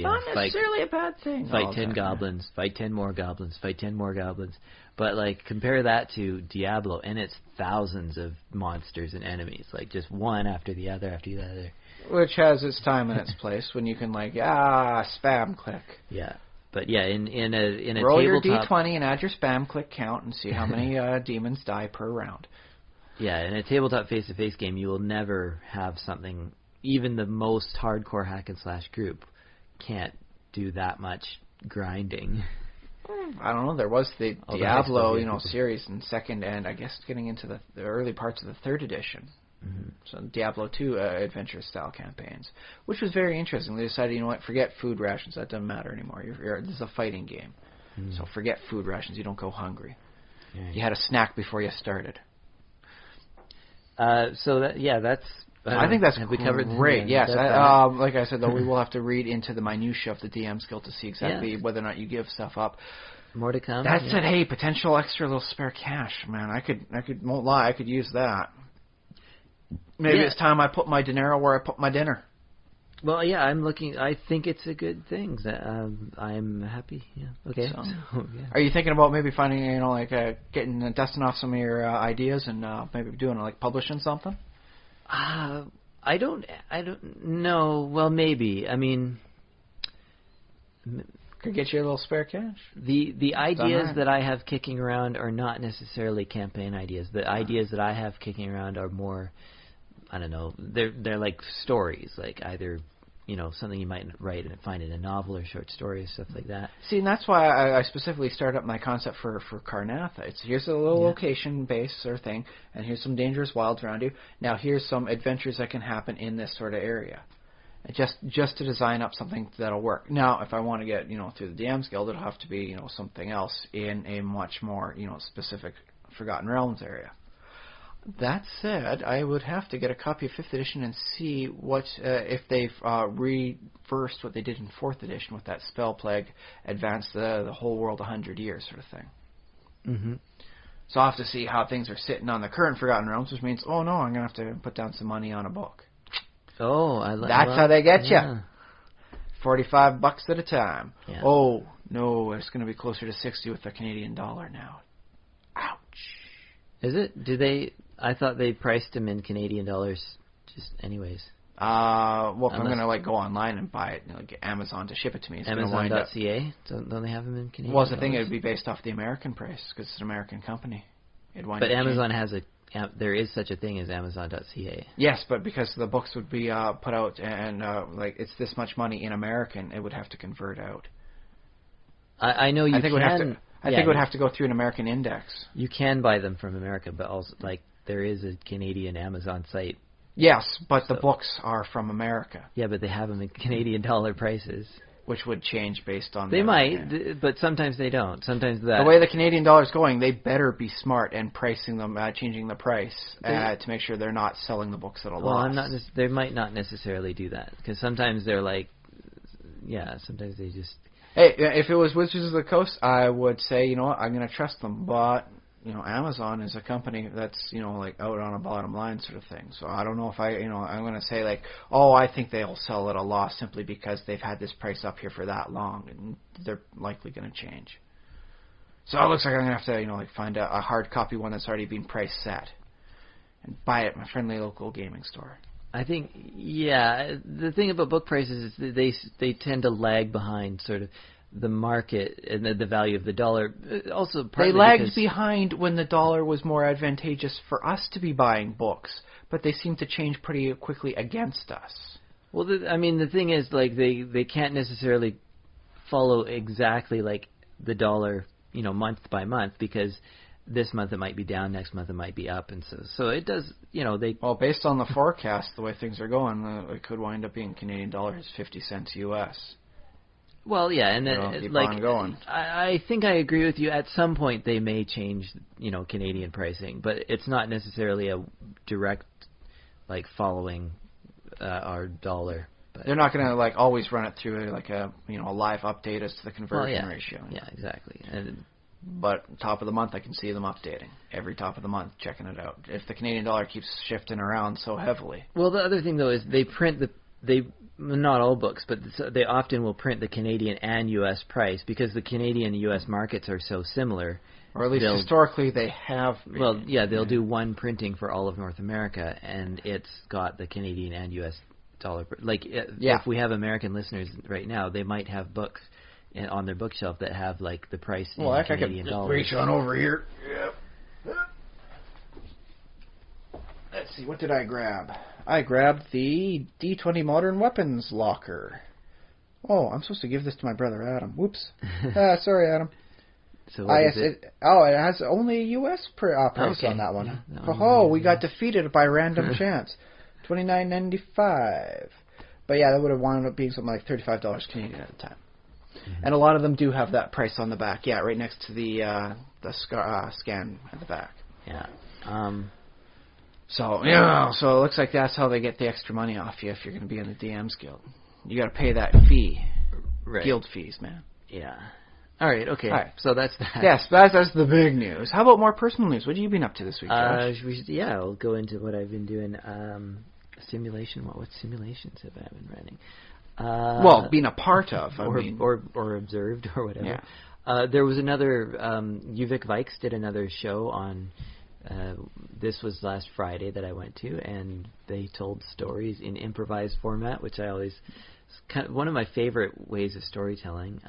Speaker 3: not necessarily a bad thing.
Speaker 2: Fight 10 goblins, fight 10 more goblins, fight 10 more goblins. But compare that to Diablo, and it's thousands of monsters and enemies, just one after the other after the other.
Speaker 3: Which has its time and its place when you can spam click.
Speaker 2: Yeah. But yeah, in a
Speaker 3: roll
Speaker 2: tabletop,
Speaker 3: your D20 and add your spam click count and see how many demons die per round.
Speaker 2: Yeah, in a tabletop face-to-face game, you will never have something. Even the most hardcore hack and slash group can't do that much grinding.
Speaker 3: I don't know. There was the
Speaker 2: Although
Speaker 3: Diablo, series in 2nd and I guess getting into the early parts of the 3rd edition.
Speaker 2: Mm-hmm.
Speaker 3: So Diablo 2 adventure-style campaigns, which was very interesting. They decided, forget food rations. That doesn't matter anymore. This is a fighting game. So forget food rations. You don't go hungry.
Speaker 2: Right.
Speaker 3: You had a snack before you started.
Speaker 2: That's.
Speaker 3: I think that's
Speaker 2: have we covered
Speaker 3: great. Yes. Like I said, though, we will have to read into the minutia of the DM skill to see exactly whether or not you give stuff up.
Speaker 2: More to come.
Speaker 3: That said, hey, potential extra little spare cash, man. I won't lie, I could use that. Maybe it's time I put my dinero where I put my dinner.
Speaker 2: Well, yeah, I'm looking. I think it's a good thing. I'm happy. Yeah. Okay.
Speaker 3: So,
Speaker 2: yeah.
Speaker 3: Are you thinking about maybe finding, dusting off some of your ideas and maybe doing publishing something?
Speaker 2: I don't know. Well, maybe. I mean,
Speaker 3: could get you a little spare cash.
Speaker 2: The ideas that I have kicking around are not necessarily campaign ideas. The ideas that I have kicking around are more, I don't know. They're like stories, either something you might write and find in a novel or short story, stuff like that.
Speaker 3: See, and that's why I specifically started up my concept for Karnatha. It's here's a little location-based sort of thing, and here's some dangerous wilds around you. Now here's some adventures that can happen in this sort of area. Just to design up something that'll work. Now, if I want to get through the DMs Guild, it'll have to be something else in a much more specific Forgotten Realms area. That said, I would have to get a copy of 5th edition and see what if they've reversed what they did in 4th edition with that spell plague, advance the whole world 100 years sort of thing.
Speaker 2: Mm-hmm.
Speaker 3: So I'll have to see how things are sitting on the current Forgotten Realms, which means, oh no, I'm going to have to put down some money on a book.
Speaker 2: Oh,
Speaker 3: That's how they get you.
Speaker 2: Yeah.
Speaker 3: $45 at a time.
Speaker 2: Yeah.
Speaker 3: Oh, no, it's going to be closer to 60 with the Canadian dollar now. Ouch.
Speaker 2: Is it? I thought they priced them in Canadian dollars just anyways.
Speaker 3: Well, if I'm going to go online and buy it, get Amazon to ship it to me, it's going to wind up.
Speaker 2: Amazon.ca? Don't they have them in Canadian
Speaker 3: Well,
Speaker 2: dollars?
Speaker 3: the thing, it would be based off the American price because it's an American company.
Speaker 2: But Amazon has there is such a thing as Amazon.ca.
Speaker 3: Yes, but because the books would be put out and it's this much money in American, it would have to convert out.
Speaker 2: I know you can.
Speaker 3: I think it would have to go through an American index.
Speaker 2: You can buy them from America, but also there is a Canadian Amazon site.
Speaker 3: Yes, but the books are from America.
Speaker 2: Yeah, but they have them in Canadian dollar prices.
Speaker 3: Which would change based on...
Speaker 2: They might, but sometimes they don't. Sometimes
Speaker 3: the way the Canadian dollar is going, they better be smart and pricing them, changing the price to make sure they're not selling the books at a loss.
Speaker 2: Well, they might not necessarily do that because sometimes they're sometimes they just...
Speaker 3: Hey, if it was Wizards of the Coast, I would say, you know what, I'm going to trust them, but... Amazon is a company that's, out on a bottom line sort of thing. So I don't know if I'm going to say I think they'll sell at a loss simply because they've had this price up here for that long, and they're likely going to change. So it looks like I'm going to have to, find a hard copy one that's already been price set and buy it at my friendly local gaming store.
Speaker 2: I think, the thing about book prices is they tend to lag behind sort of the market and the value of the dollar. Also,
Speaker 3: they lagged behind when the dollar was more advantageous for us to be buying books, but they seem to change pretty quickly against us.
Speaker 2: Well, the thing is, they can't necessarily follow exactly the dollar, month by month, because this month it might be down, next month it might be up, and so it does. Well,
Speaker 3: based on the forecast, the way things are going, it could wind up being Canadian dollars 50 cents U.S.
Speaker 2: Well, yeah, and then I think I agree with you. At some point, they may change, Canadian pricing, but it's not necessarily a direct, following our dollar. But
Speaker 3: they're not going to always run it through a live update as to the conversion ratio.
Speaker 2: Yeah, exactly.
Speaker 3: But top of the month, I can see them updating every top of the month, checking it out. If the Canadian dollar keeps shifting around so heavily.
Speaker 2: Well, the other thing though is they print not all books, but they often will print the Canadian and U.S. price because the Canadian and U.S. markets are so similar.
Speaker 3: Or at least historically they have.
Speaker 2: Well, yeah, they'll do one printing for all of North America, and it's got the Canadian and U.S. dollar. If we have American listeners right now, they might have books on their bookshelf that have the price in Canadian dollars.
Speaker 3: Reach on over here. Yep. Let's see, what did I grab? I grabbed the D20 Modern Weapons Locker. Oh, I'm supposed to give this to my brother Adam. Whoops. Sorry, Adam.
Speaker 2: So what is
Speaker 3: it has only a U.S. price on that one. Yeah, we got defeated by random chance. $29.95. But yeah, that would have wound up being something like $35 Canadian at the time. Mm-hmm. And a lot of them do have that price on the back. Yeah, right next to the scan at the back.
Speaker 2: Yeah.
Speaker 3: So it looks like that's how they get the extra money off you if you're going to be in the DMs Guild. You got to pay that fee.
Speaker 2: Right.
Speaker 3: Guild fees, man.
Speaker 2: Yeah. All right, okay.
Speaker 3: All right.
Speaker 2: So that's that.
Speaker 3: Yes, that's the big news. How about more personal news? What have you been up to this week, Josh?
Speaker 2: I'll go into what I've been doing. What simulations have I been running?
Speaker 3: Being a part of,
Speaker 2: or observed, or whatever. Yeah. There was another, Uvik Vikes did another show on, this was last Friday that I went to, and they told stories in improvised format, which I always, one of my favorite ways of storytelling.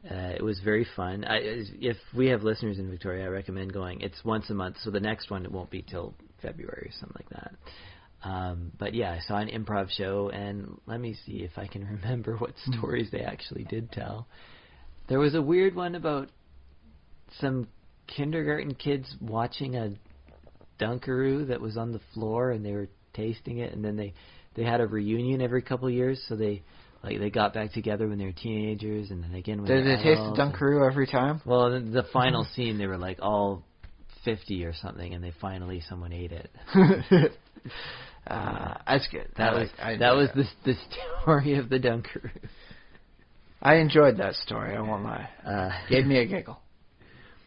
Speaker 2: It was very fun. If we have listeners in Victoria, I recommend going. It's once a month, so the next one, it won't be till February or something like that. But yeah, I saw an improv show, and let me see if I can remember what stories they actually did tell. There was a weird one about some kindergarten kids watching a Dunkaroo that was on the floor, and they were tasting it, and then they had a reunion every couple of years, so they got back together when they were teenagers, and then again when
Speaker 3: Did
Speaker 2: they
Speaker 3: they taste the Dunkaroo every time?
Speaker 2: Well, the final scene, they were like all 50 or something, and someone ate it.
Speaker 3: That's good.
Speaker 2: That was the story of the Dunkaroo.
Speaker 3: I enjoyed that story, I won't lie. Gave me a giggle.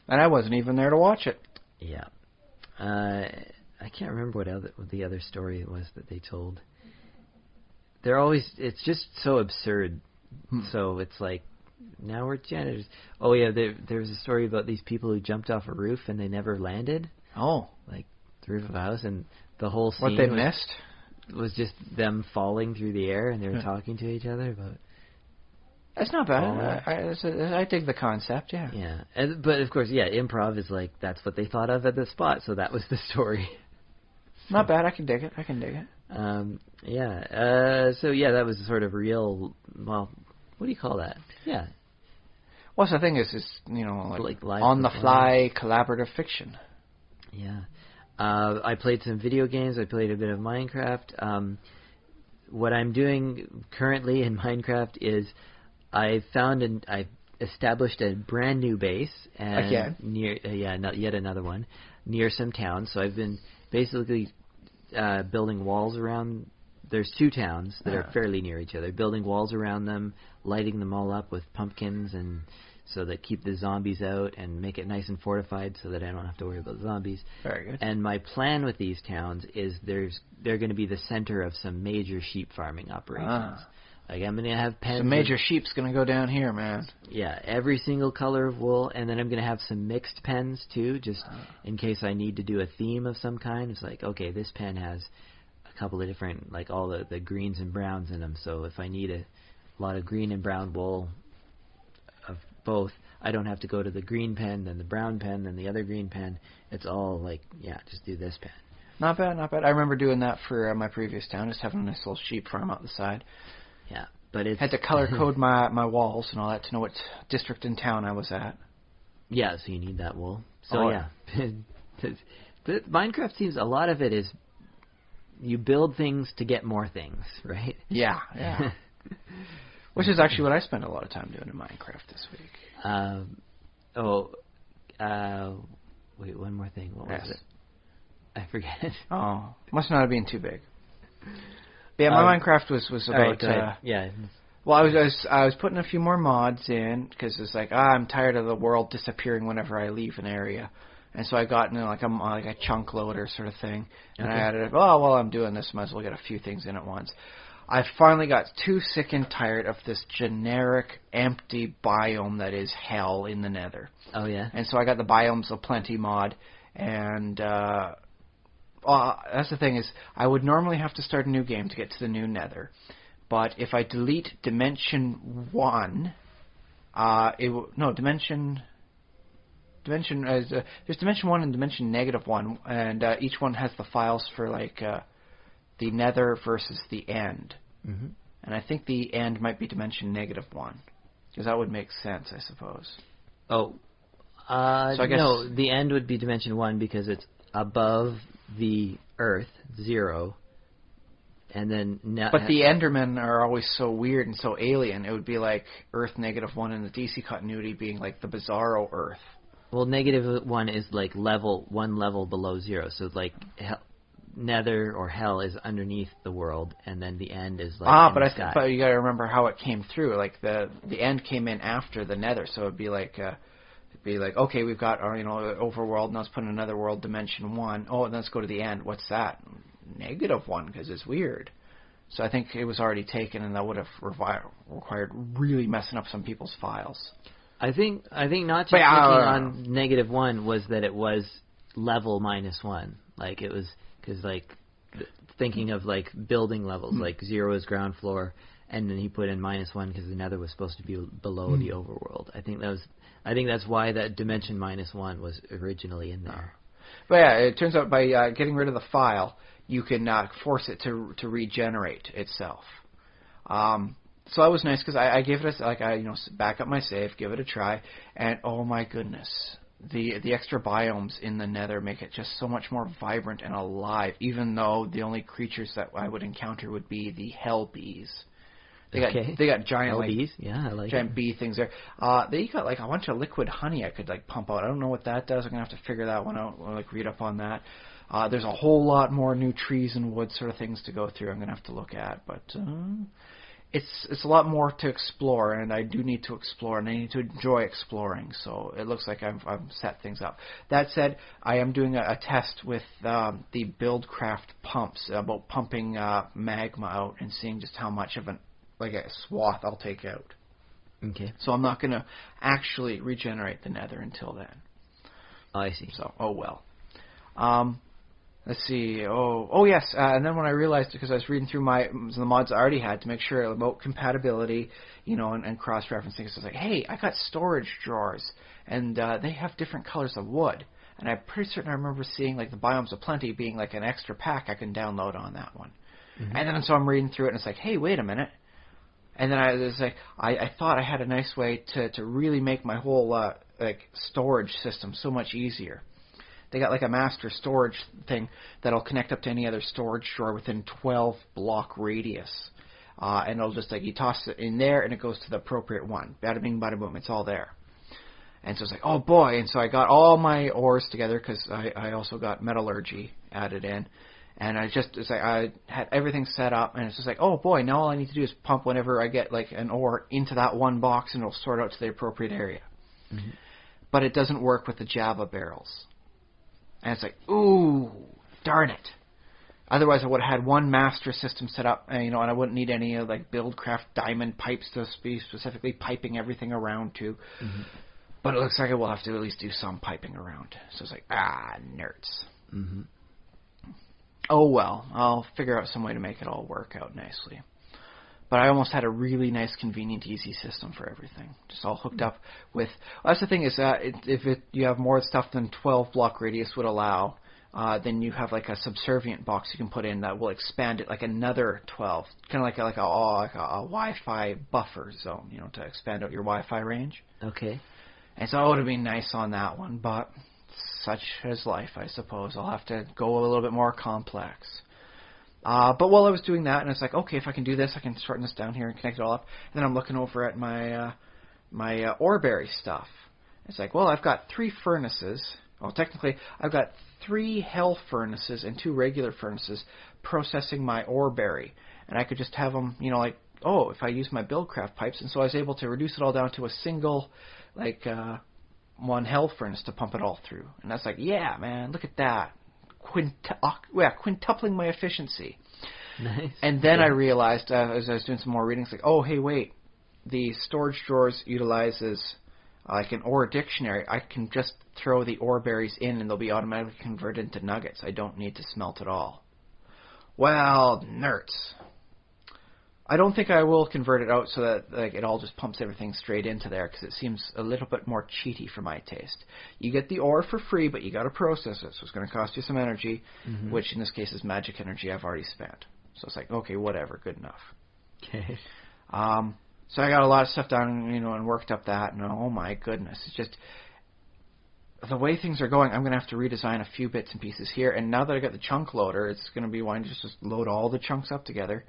Speaker 3: And I wasn't even there to watch it.
Speaker 2: Yeah. I can't remember what the other story was that they told. It's just so absurd. So it's like, now we're janitors. Oh yeah, there was a story about these people who jumped off a roof and they never landed.
Speaker 3: Oh.
Speaker 2: Like the roof of a house, and the whole scene
Speaker 3: what they missed
Speaker 2: was just them falling through the air, and they were talking to each other about.
Speaker 3: That's not bad. I dig the concept, yeah.
Speaker 2: Yeah, but of course, yeah, improv is like, that's what they thought of at the spot, so that was the story.
Speaker 3: Not bad, I can dig it.
Speaker 2: Yeah, so yeah, that was sort of real, well, what do you call that? Yeah.
Speaker 3: Well, the thing is like
Speaker 2: live
Speaker 3: on-the-fly collaborative fiction.
Speaker 2: Yeah. I played some video games, I played a bit of Minecraft. What I'm doing currently in Minecraft is I've established a brand new base, and yet another one near some towns. So I've been basically building walls around. There's 2 towns that are fairly near each other. Building walls around them, lighting them all up with pumpkins, and so that keep the zombies out and make it nice and fortified, so that I don't have to worry about zombies.
Speaker 3: Very good.
Speaker 2: And my plan with these towns is they're going to be the center of some major sheep farming operations. Like, I'm going to have pens.
Speaker 3: Some major sheep's going to go down here, man.
Speaker 2: Yeah, every single color of wool, and then I'm going to have some mixed pens, too, just in case I need to do a theme of some kind. It's like, okay, this pen has a couple of different, like, all the greens and browns in them, so if I need a lot of green and brown wool of both, I don't have to go to the green pen, then the brown pen, then the other green pen. It's all like, yeah, just do this pen.
Speaker 3: Not bad. I remember doing that for my previous town, just having a nice little sheep farm out the side.
Speaker 2: Yeah, but it's...
Speaker 3: Had to color code my walls and all that to know what district in town I was at.
Speaker 2: Yeah, so you need that wool. So, yeah. But Minecraft seems, a lot of it is you build things to get more things, right?
Speaker 3: Yeah. Which is actually what I spent a lot of time doing in Minecraft this week.
Speaker 2: Wait, one more thing. What was it? I forget.
Speaker 3: Oh, must not have been too big. Yeah, my Minecraft was about.
Speaker 2: Yeah.
Speaker 3: Well, I was putting a few more mods in because it's like I'm tired of the world disappearing whenever I leave an area, and so I got like a chunk loader sort of thing, and I added. Oh well, I'm doing this. Might as well get a few things in at once. I finally got too sick and tired of this generic empty biome that is hell in the Nether.
Speaker 2: Oh yeah.
Speaker 3: And so I got the Biomes of Plenty mod, and. That's the thing is, I would normally have to start a new game to get to the new Nether, but if I delete Dimension 1, Dimension there's Dimension 1 and Dimension -1, and each one has the files for like the Nether versus the End, and I think the End might be Dimension -1, because that would make sense, I suppose.
Speaker 2: Oh, so I guess no, the End would be Dimension 1 because it's above the Earth, 0, and then...
Speaker 3: But the Endermen are always so weird and so alien. It would be like Earth -1 and the DC continuity being like the Bizarro Earth.
Speaker 2: Well, -1 is like one level below 0, so like Nether or Hell is underneath the world, and then the End is like in the sky.
Speaker 3: But you got to remember how it came through. Like the End came in after the Nether, so it'd be like... okay, we've got our overworld, now let's put in another world, Dimension 1. Oh, and let's go to the End. What's that? -1, because it's weird. So I think it was already taken, and that would have required really messing up some people's files.
Speaker 2: I think not just thinking on -1 was that it was level -1. Like it was, because like thinking of like building levels, like 0 is ground floor, and then he put in -1 because the Nether was supposed to be below the overworld. I think that's why that Dimension -1 was originally in there.
Speaker 3: But yeah, it turns out by getting rid of the file, you can force it to regenerate itself. So that was nice because I gave it back up my save, give it a try, and oh my goodness, the extra biomes in the Nether make it just so much more vibrant and alive. Even though the only creatures that I would encounter would be the hell bees. They got giant
Speaker 2: bees. Yeah, I like
Speaker 3: giant bee things there. They got like a bunch of liquid honey I could like pump out. I don't know what that does. I'm gonna have to figure that one out. Or, like read up on that. There's a whole lot more new trees and wood sort of things to go through. I'm gonna have to look at, but it's a lot more to explore, and I do need to explore, and I need to enjoy exploring. So it looks like I've set things up. That said, I am doing a test with the Buildcraft pumps about pumping magma out and seeing just how much of a swath I'll take out.
Speaker 2: Okay.
Speaker 3: So I'm not going to actually regenerate the Nether until then.
Speaker 2: I see.
Speaker 3: So, oh well. Let's see. Oh yes. And then when I realized, because I was reading through the mods I already had to make sure remote compatibility, and cross-referencing, so I was like, hey, I got storage drawers, and they have different colors of wood. And I'm pretty certain I remember seeing like the Biomes of Plenty being like an extra pack I can download on that one. Mm-hmm. And then so I'm reading through it, and it's like, hey, wait a minute. And then I thought I had a nice way to really make my whole storage system so much easier. They got like a master storage thing that'll connect up to any other storage drawer within 12 block radius. And it'll just you toss it in there and it goes to the appropriate one. Bada bing, bada boom, it's all there. And so it's like, oh boy. And so I got all my ores together because I also got metallurgy added in. And I had everything set up, and it's just like, oh boy, now all I need to do is pump whenever I get like an ore into that one box, and it'll sort out to the appropriate area. Mm-hmm. But it doesn't work with the Java barrels. And it's like, ooh, darn it. Otherwise, I would have had one master system set up, and I wouldn't need any Buildcraft diamond pipes to be specifically piping everything around to. Mm-hmm. But it looks like I will have to at least do some piping around. So it's like, nerds. Mm-hmm. Oh well, I'll figure out some way to make it all work out nicely. But I almost had a really nice, convenient, easy system for everything. Just all hooked up with... Well, that's the thing is, if you have more stuff than 12 block radius would allow, then you have like a subservient box you can put in that will expand it like another 12. Kind of like a Wi-Fi buffer zone, to expand out your Wi-Fi range.
Speaker 2: Okay.
Speaker 3: And so it would have been nice on that one, but such is life, I suppose. I'll have to go a little bit more complex. But while I was doing that, and it's like, okay, if I can do this, I can shorten this down here and connect it all up. And then I'm looking over at my oreberry stuff. It's like, well, I've got 3 furnaces. Well, technically, I've got 3 hell furnaces and 2 regular furnaces processing my oreberry. And I could just have them, if I use my Buildcraft pipes. And so I was able to reduce it all down to a single, one hell furnace to pump it all through. And that's like, yeah, man, look at that. Quintupling my efficiency.
Speaker 2: Nice.
Speaker 3: And then I realized, as I was doing some more readings, like, oh, hey, wait. The storage drawers utilizes like an ore dictionary. I can just throw the ore berries in and they'll be automatically converted into nuggets. I don't need to smelt at all. Well, nerds. I don't think I will convert it out so that it all just pumps everything straight into there, because it seems a little bit more cheaty for my taste. You get the ore for free, but you got to process it, so it's going to cost you some energy, mm-hmm. which in this case is magic energy I've already spent. So it's like, okay, whatever, good enough.
Speaker 2: Okay.
Speaker 3: So I got a lot of stuff done, and worked up that, and oh my goodness, it's just the way things are going. I'm going to have to redesign a few bits and pieces here, and now that I got the chunk loader, it's going to be wanting to just load all the chunks up together.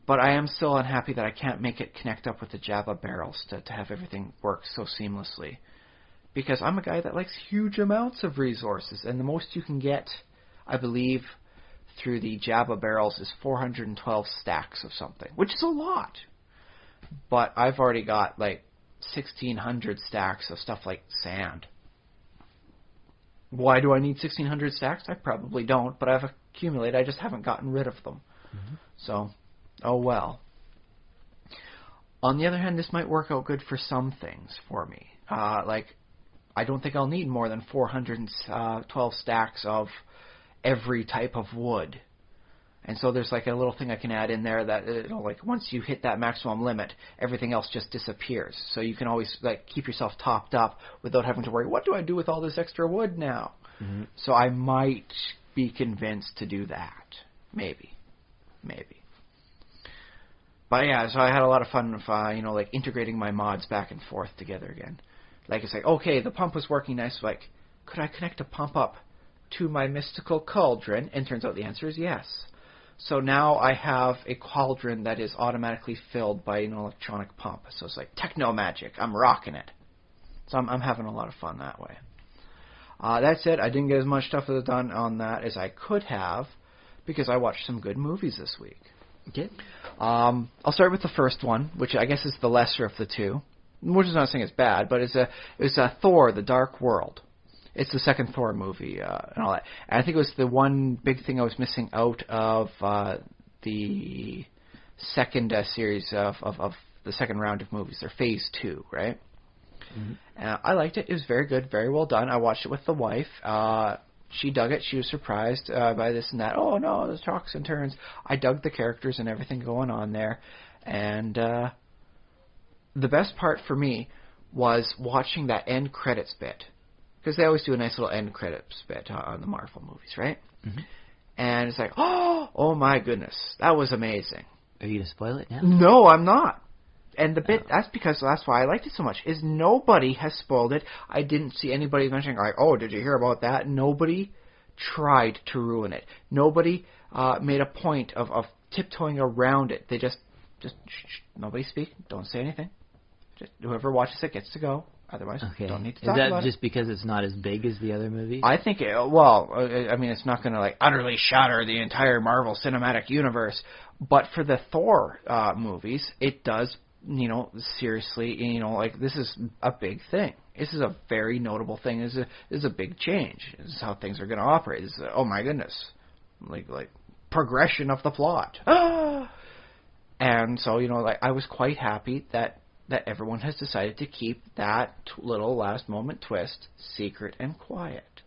Speaker 3: But I am still unhappy that I can't make it connect up with the Java barrels to have everything work so seamlessly. Because I'm a guy that likes huge amounts of resources, and the most you can get, I believe, through the Java barrels is 412 stacks of something, which is a lot. But I've already got 1,600 stacks of stuff like sand. Why do I need 1,600 stacks? I probably don't, but I've accumulated. I just haven't gotten rid of them. Mm-hmm. So... oh well. On the other hand, this might work out good for some things for me. I don't think I'll need more than 412 stacks of every type of wood. And so there's a little thing I can add in there that once you hit that maximum limit, everything else just disappears. So you can always keep yourself topped up without having to worry, what do I do with all this extra wood now?
Speaker 2: Mm-hmm.
Speaker 3: So I might be convinced to do that. Maybe. But yeah, so I had a lot of fun with, like integrating my mods back and forth together again. Like, it's like, okay, the pump was working nice. Like, could I connect a pump up to my mystical cauldron? And turns out the answer is yes. So now I have a cauldron that is automatically filled by an electronic pump. So it's like techno magic. I'm rocking it. So I'm having a lot of fun that way. That's it. I didn't get as much stuff done on that as I could have because I watched some good movies this week.
Speaker 2: Okay.
Speaker 3: I'll start with the first one, which I guess is the lesser of the two. Which is not saying it's bad, but it's Thor: The Dark World. It's the second Thor movie and all that. And I think it was the one big thing I was missing out of the second series of the second round of movies. They're Phase 2, right? Mm-hmm. I liked it. It was very good, very well done. I watched it with the wife. She dug it. She was surprised by this and that. Oh, no, there's twists and turns. I dug the characters and everything going on there. And the best part for me was watching that end credits bit. Because they always do a nice little end credits bit on the Marvel movies, right? Mm-hmm. And it's like, oh my goodness, that was amazing.
Speaker 2: Are you going to spoil it now?
Speaker 3: No, I'm not. And the bit, that's why I liked it so much, is nobody has spoiled it. I didn't see anybody mentioning, like, oh, did you hear about that? Nobody tried to ruin it. Nobody made a point of tiptoeing around it. They just shh, nobody speak, don't say anything. Just whoever watches it gets to go. Otherwise, don't need to talk about it.
Speaker 2: Is that just because it's not as big as the other movies?
Speaker 3: I think, it's not going to, like, utterly shatter the entire Marvel Cinematic Universe. But for the Thor movies, it does, seriously, like, this is a big thing. This is a very notable thing. This is a big change. This is how things are going to operate. This is, oh, my goodness. Like progression of the plot. And so, I was quite happy that everyone has decided to keep that little last moment twist secret and quiet.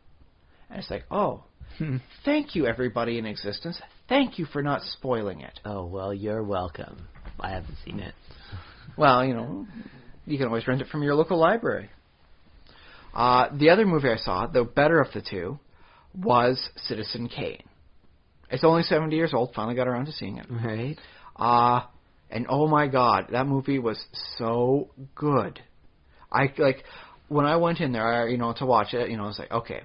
Speaker 3: And it's like, thank you, everybody in existence. Thank you for not spoiling it.
Speaker 2: Oh, well, you're welcome. I haven't seen it.
Speaker 3: Well, you can always rent it from your local library. The other movie I saw, the better of the two, was Citizen Kane. It's only 70 years old. Finally got around to seeing it.
Speaker 2: Right.
Speaker 3: And oh my God, that movie was so good. When I went in there, to watch it, I was like, okay,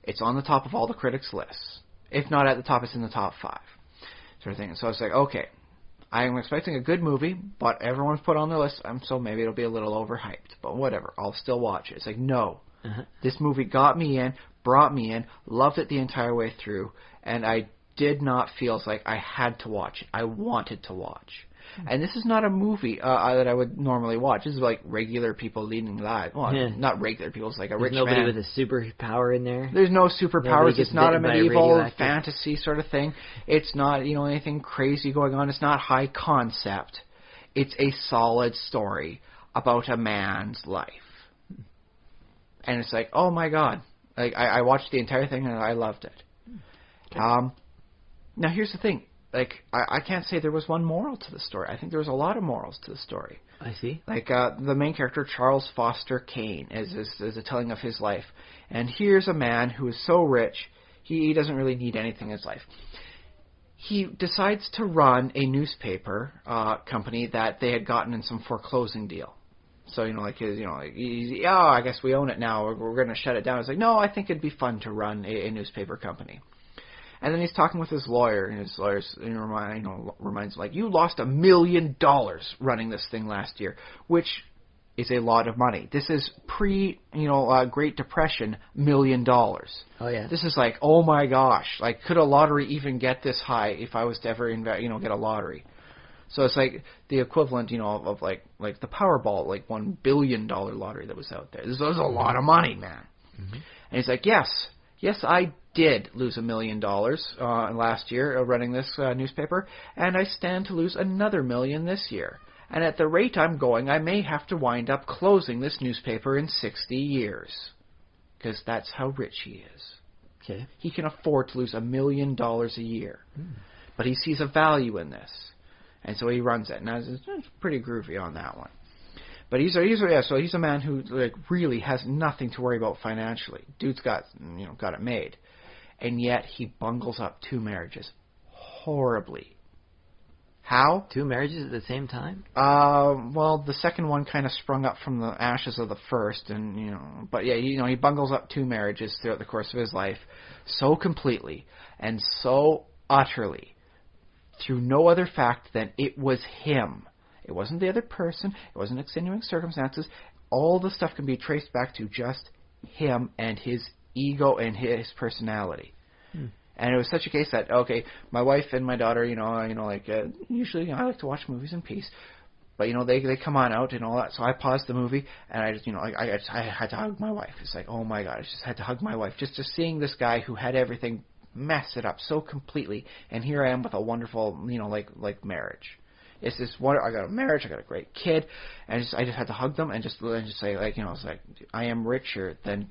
Speaker 3: it's on the top of all the critics' lists. If not at the top, it's in the top 5, sort of thing. So I was like, okay, I'm expecting a good movie, but everyone's put on their list, so maybe it'll be a little overhyped. But whatever, I'll still watch it. It's like, no, This movie got me in, brought me in, loved it the entire way through, and I did not feel like I had to watch it. I wanted to watch. And this is not a movie that I would normally watch. This is like regular people leading lives. Well, not regular people. It's like a rich man.
Speaker 2: There's nobody with a superpower in there?
Speaker 3: There's no superpowers. It's not a medieval fantasy sort of thing. It's not, anything crazy going on. It's not high concept. It's a solid story about a man's life. And it's like, oh my God. Like, I watched the entire thing and I loved it. Okay. Now, here's the thing. Like, I can't say there was one moral to the story. I think there was a lot of morals to the story.
Speaker 2: I see.
Speaker 3: Like, the main character, Charles Foster Kane, is a telling of his life. And here's a man who is so rich, he doesn't really need anything in his life. He decides to run a newspaper company that they had gotten in some foreclosing deal. So, I guess we own it now. We're going to shut it down. It's like, no, I think it'd be fun to run a newspaper company. And then he's talking with his lawyer, and his lawyer reminds him, like, you lost $1 million running this thing last year, which is a lot of money. This is Great Depression $1 million. Oh,
Speaker 2: yeah.
Speaker 3: This is like, oh my gosh, like, could a lottery even get this high if I was to ever get a lottery? So it's like the equivalent, of like the Powerball, like $1 billion lottery that was out there. This was a lot of money, man. Mm-hmm. And he's like, yes, I did lose $1 million last year running this newspaper, and I stand to lose another $1 million this year. And at the rate I'm going, I may have to wind up closing this newspaper in 60 years. Because that's how rich he is.
Speaker 2: Okay. He
Speaker 3: can afford to lose $1 million a year. But he sees a value in this. And so he runs it. Now, it's pretty groovy on that one. But he's a man who like really has nothing to worry about financially. Dude's got it made, and yet he bungles up 2 marriages horribly. How?
Speaker 2: 2 marriages at the same time?
Speaker 3: Well, the second one kind of sprung up from the ashes of the first, and but yeah, he bungles up 2 marriages throughout the course of his life, so completely and so utterly, through no other fact than it was him. It wasn't the other person. It wasn't extenuating circumstances. All the stuff can be traced back to just him and his ego and his personality. And it was such a case that, okay, my wife and my daughter, usually I like to watch movies in peace, but they come on out and all that. So I paused the movie and I just, I had to hug my wife. It's like, oh my God, I just had to hug my wife just seeing this guy who had everything mess it up so completely, and here I am with a wonderful, like marriage. It's this I got a marriage, I got a great kid, and I just had to hug them and just say it's like I am richer than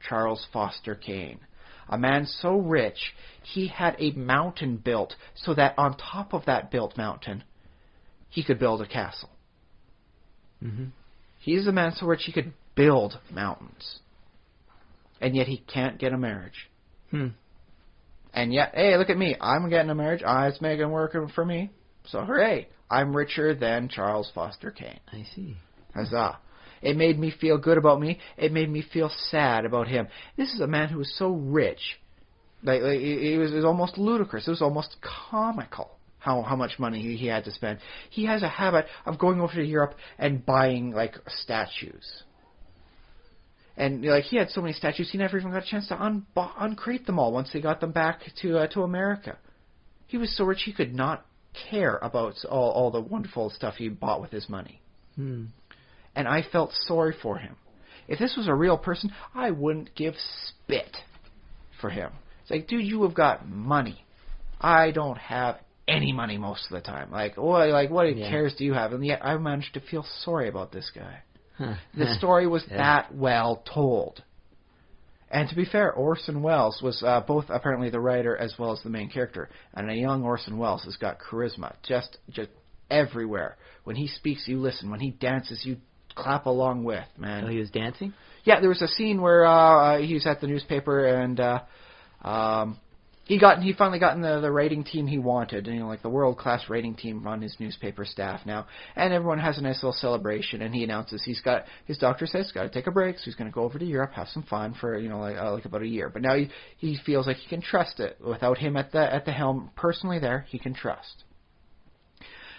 Speaker 3: Charles Foster Kane. A man so rich, he had a mountain built so that on top of that built mountain, he could build a castle.
Speaker 2: Mm-hmm.
Speaker 3: He's a man so rich he could build mountains. And yet he can't get a marriage. And yet, hey, look at me. I'm getting a marriage. It's making work for me. So hooray. I'm richer than Charles Foster Kane.
Speaker 2: I see.
Speaker 3: Huzzah. It made me feel good about me. It made me feel sad about him. This is a man who was so rich. It was almost ludicrous. It was almost comical how much money he had to spend. He has a habit of going over to Europe and buying, statues. And, he had so many statues, he never even got a chance to uncrate them all once they got them back to America. He was so rich he could not care about all the wonderful stuff he bought with his money. And I felt sorry for him. If this was a real person, I wouldn't give spit for him. It's like, dude, you have got money. I don't have any money most of the time. What cares do you have? And yet I managed to feel sorry about this guy. The story was that well told. And to be fair, Orson Welles was both apparently the writer as well as the main character. And a young Orson Welles has got charisma just everywhere. When he speaks, you listen. When he dances, you clap along with, man.
Speaker 2: Oh, he was dancing?
Speaker 3: Yeah, there was a scene where he was at the newspaper and he finally got in the rating team he wanted, the world-class rating team on his newspaper staff now. And everyone has a nice little celebration, and he announces his doctor says he's got to take a break, so he's going to go over to Europe, have some fun for, about a year. But now he feels like he can trust it. Without him at the helm personally there, he can trust.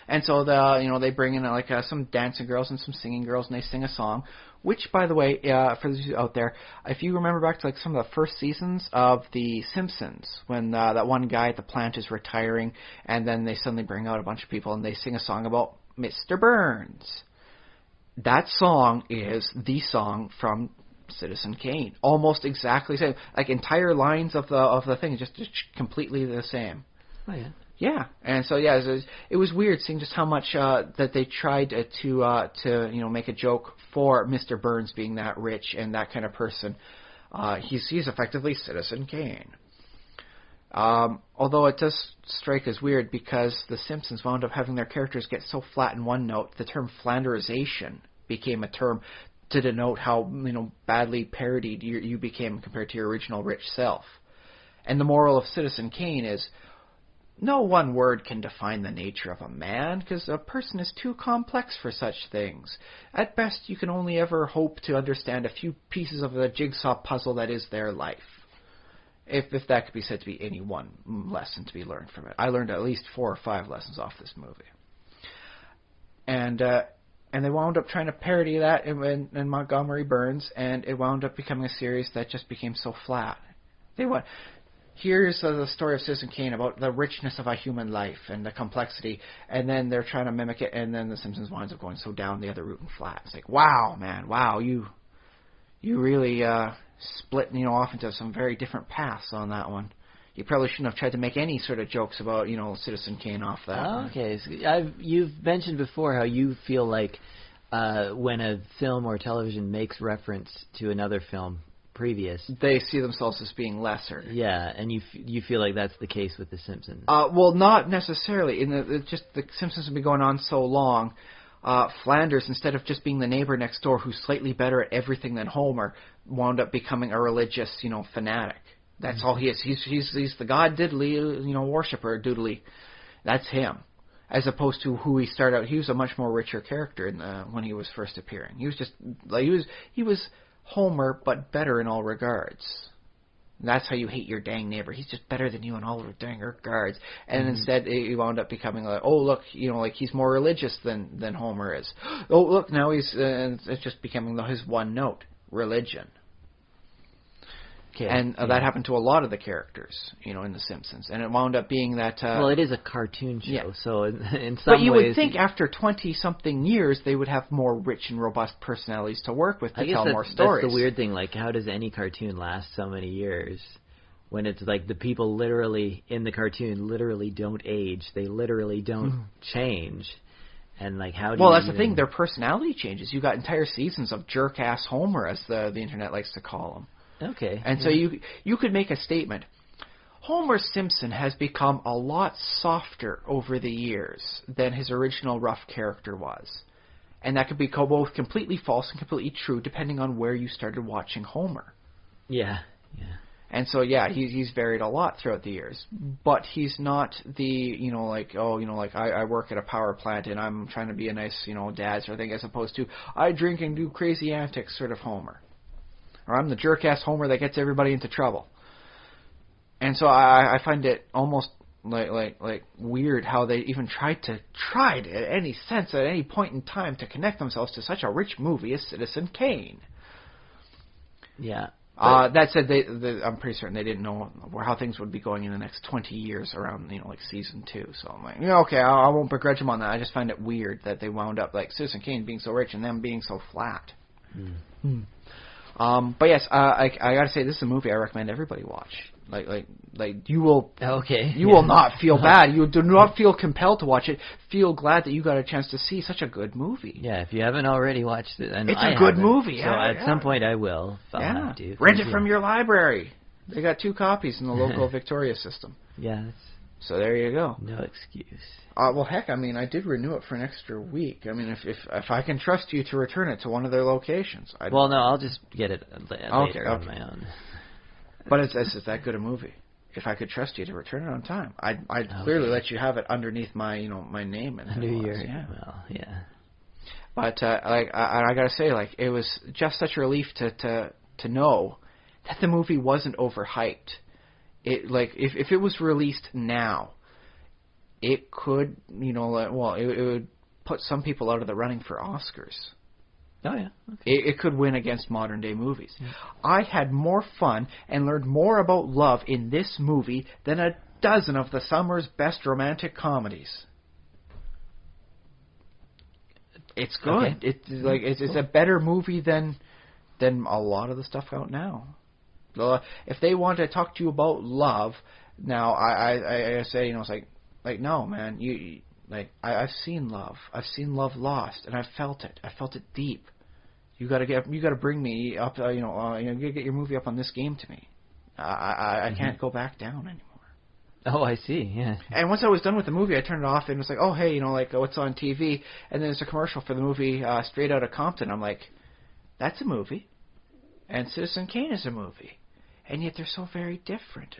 Speaker 3: And so they bring in some dancing girls and some singing girls, and they sing a song. Which, by the way, for those out there, if you remember back to some of the first seasons of The Simpsons, when that one guy at the plant is retiring, and then they suddenly bring out a bunch of people and they sing a song about Mr. Burns. That song is the song from Citizen Kane, almost exactly the same. Like entire lines of the thing, just completely the same.
Speaker 2: Oh yeah.
Speaker 3: Yeah, and so it was weird seeing just how much that they tried to make a joke for Mr. Burns being that rich and that kind of person. He's effectively Citizen Kane. Although it does strike as weird because The Simpsons wound up having their characters get so flat in one note, the term Flanderization became a term to denote how badly parodied you became compared to your original rich self. And the moral of Citizen Kane is, no one word can define the nature of a man, because a person is too complex for such things. At best, you can only ever hope to understand a few pieces of the jigsaw puzzle that is their life. If that could be said to be any one lesson to be learned from it. I learned at least 4 or 5 lessons off this movie. And they wound up trying to parody that in Montgomery Burns, and it wound up becoming a series that just became so flat. Here's the story of Citizen Kane about the richness of a human life and the complexity, and then they're trying to mimic it, and then The Simpsons winds up going so down the other route and flat. It's like, wow, man, wow, you really split off into some very different paths on that one. You probably shouldn't have tried to make any sort of jokes about Citizen Kane off that.
Speaker 2: Oh, okay, so you've mentioned before how you feel like when a film or television makes reference to another film previous,
Speaker 3: they see themselves as being lesser.
Speaker 2: Yeah, and you feel like that's the case with The Simpsons.
Speaker 3: Well, not necessarily. The Simpsons have been going on so long. Flanders, instead of just being the neighbor next door who's slightly better at everything than Homer, wound up becoming a religious, fanatic. That's all he is. He's the god diddly, worshiper doodly. That's him. As opposed to who he started out, he was a much more richer character when he was first appearing. He was just he was Homer, but better in all regards. And that's how you hate your dang neighbor. He's just better than you in all dang regards. And instead, he wound up becoming like, oh look, he's more religious than Homer is. Oh look, now it's just becoming his one note, religion.
Speaker 2: Okay.
Speaker 3: And that happened to a lot of the characters, in The Simpsons. And it wound up being that...
Speaker 2: well, it is a cartoon show, so in some
Speaker 3: But you
Speaker 2: ways...
Speaker 3: would think after 20-something years, they would have more rich and robust personalities to work with to tell more stories.
Speaker 2: That's the weird thing. Like, how does any cartoon last so many years when it's like the people literally, in the cartoon, literally don't age. They literally don't change. And, like, how do
Speaker 3: Well,
Speaker 2: you
Speaker 3: that's the thing. Their personality changes. You got entire seasons of jerk-ass Homer, as the internet likes to call him.
Speaker 2: Okay.
Speaker 3: And so you could make a statement. Homer Simpson has become a lot softer over the years than his original rough character was. And that could be both completely false and completely true depending on where you started watching Homer.
Speaker 2: Yeah.
Speaker 3: And so, he's varied a lot throughout the years. But he's not the, I work at a power plant and I'm trying to be a nice, dad sort of thing, as opposed to, I drink and do crazy antics sort of Homer. Or I'm the jerk-ass Homer that gets everybody into trouble. And so I find it almost like weird how they even tried at any sense, at any point in time, to connect themselves to such a rich movie as Citizen Kane.
Speaker 2: Yeah.
Speaker 3: That said, I'm pretty certain they didn't know how things would be going in the next 20 years around, season 2. So I'm like, okay, I won't begrudge them on that. I just find it weird that they wound up like Citizen Kane being so rich and them being so flat. But yes, I gotta say, this is a movie I recommend everybody watch. Like you will.
Speaker 2: Okay.
Speaker 3: You will not feel bad. You do not feel compelled to watch it. Feel glad that you got a chance to see such a good movie.
Speaker 2: Yeah, if you haven't already watched it, and
Speaker 3: it's a good movie.
Speaker 2: So at some point I will. If I'll have to.
Speaker 3: Rent it from your library. They got 2 copies in the local Victoria system.
Speaker 2: Yeah.
Speaker 3: So there you go.
Speaker 2: No excuse.
Speaker 3: Well, heck, I did renew it for an extra week. If I can trust you to return it to one of their locations.
Speaker 2: Well, no, I'll just get it later on my own.
Speaker 3: But it's that good a movie. If I could trust you to return it on time, I'd clearly let you have it underneath my my name and
Speaker 2: Well, yeah.
Speaker 3: But I gotta say, it was just such a relief to know that the movie wasn't overhyped. It if it was released now, it could it would put some people out of the running for Oscars.
Speaker 2: Oh yeah. Okay.
Speaker 3: It could win against modern day movies. Yeah. I had more fun and learned more about love in this movie than a dozen of the summer's best romantic comedies. It's good. Okay. It's a better movie than a lot of the stuff out now. If they want to talk to you about love, now I say it's like no man, I've seen love. I've seen love lost, and I've felt it. I felt it deep. You gotta bring me up. You gotta get your movie up on this game to me. I can't go back down anymore.
Speaker 2: Oh, I see. Yeah.
Speaker 3: And once I was done with the movie, I turned it off and was like, oh hey, what's on TV? And then there's a commercial for the movie Straight Outta Compton. I'm like, that's a movie, and Citizen Kane is a movie, and yet they're so very different.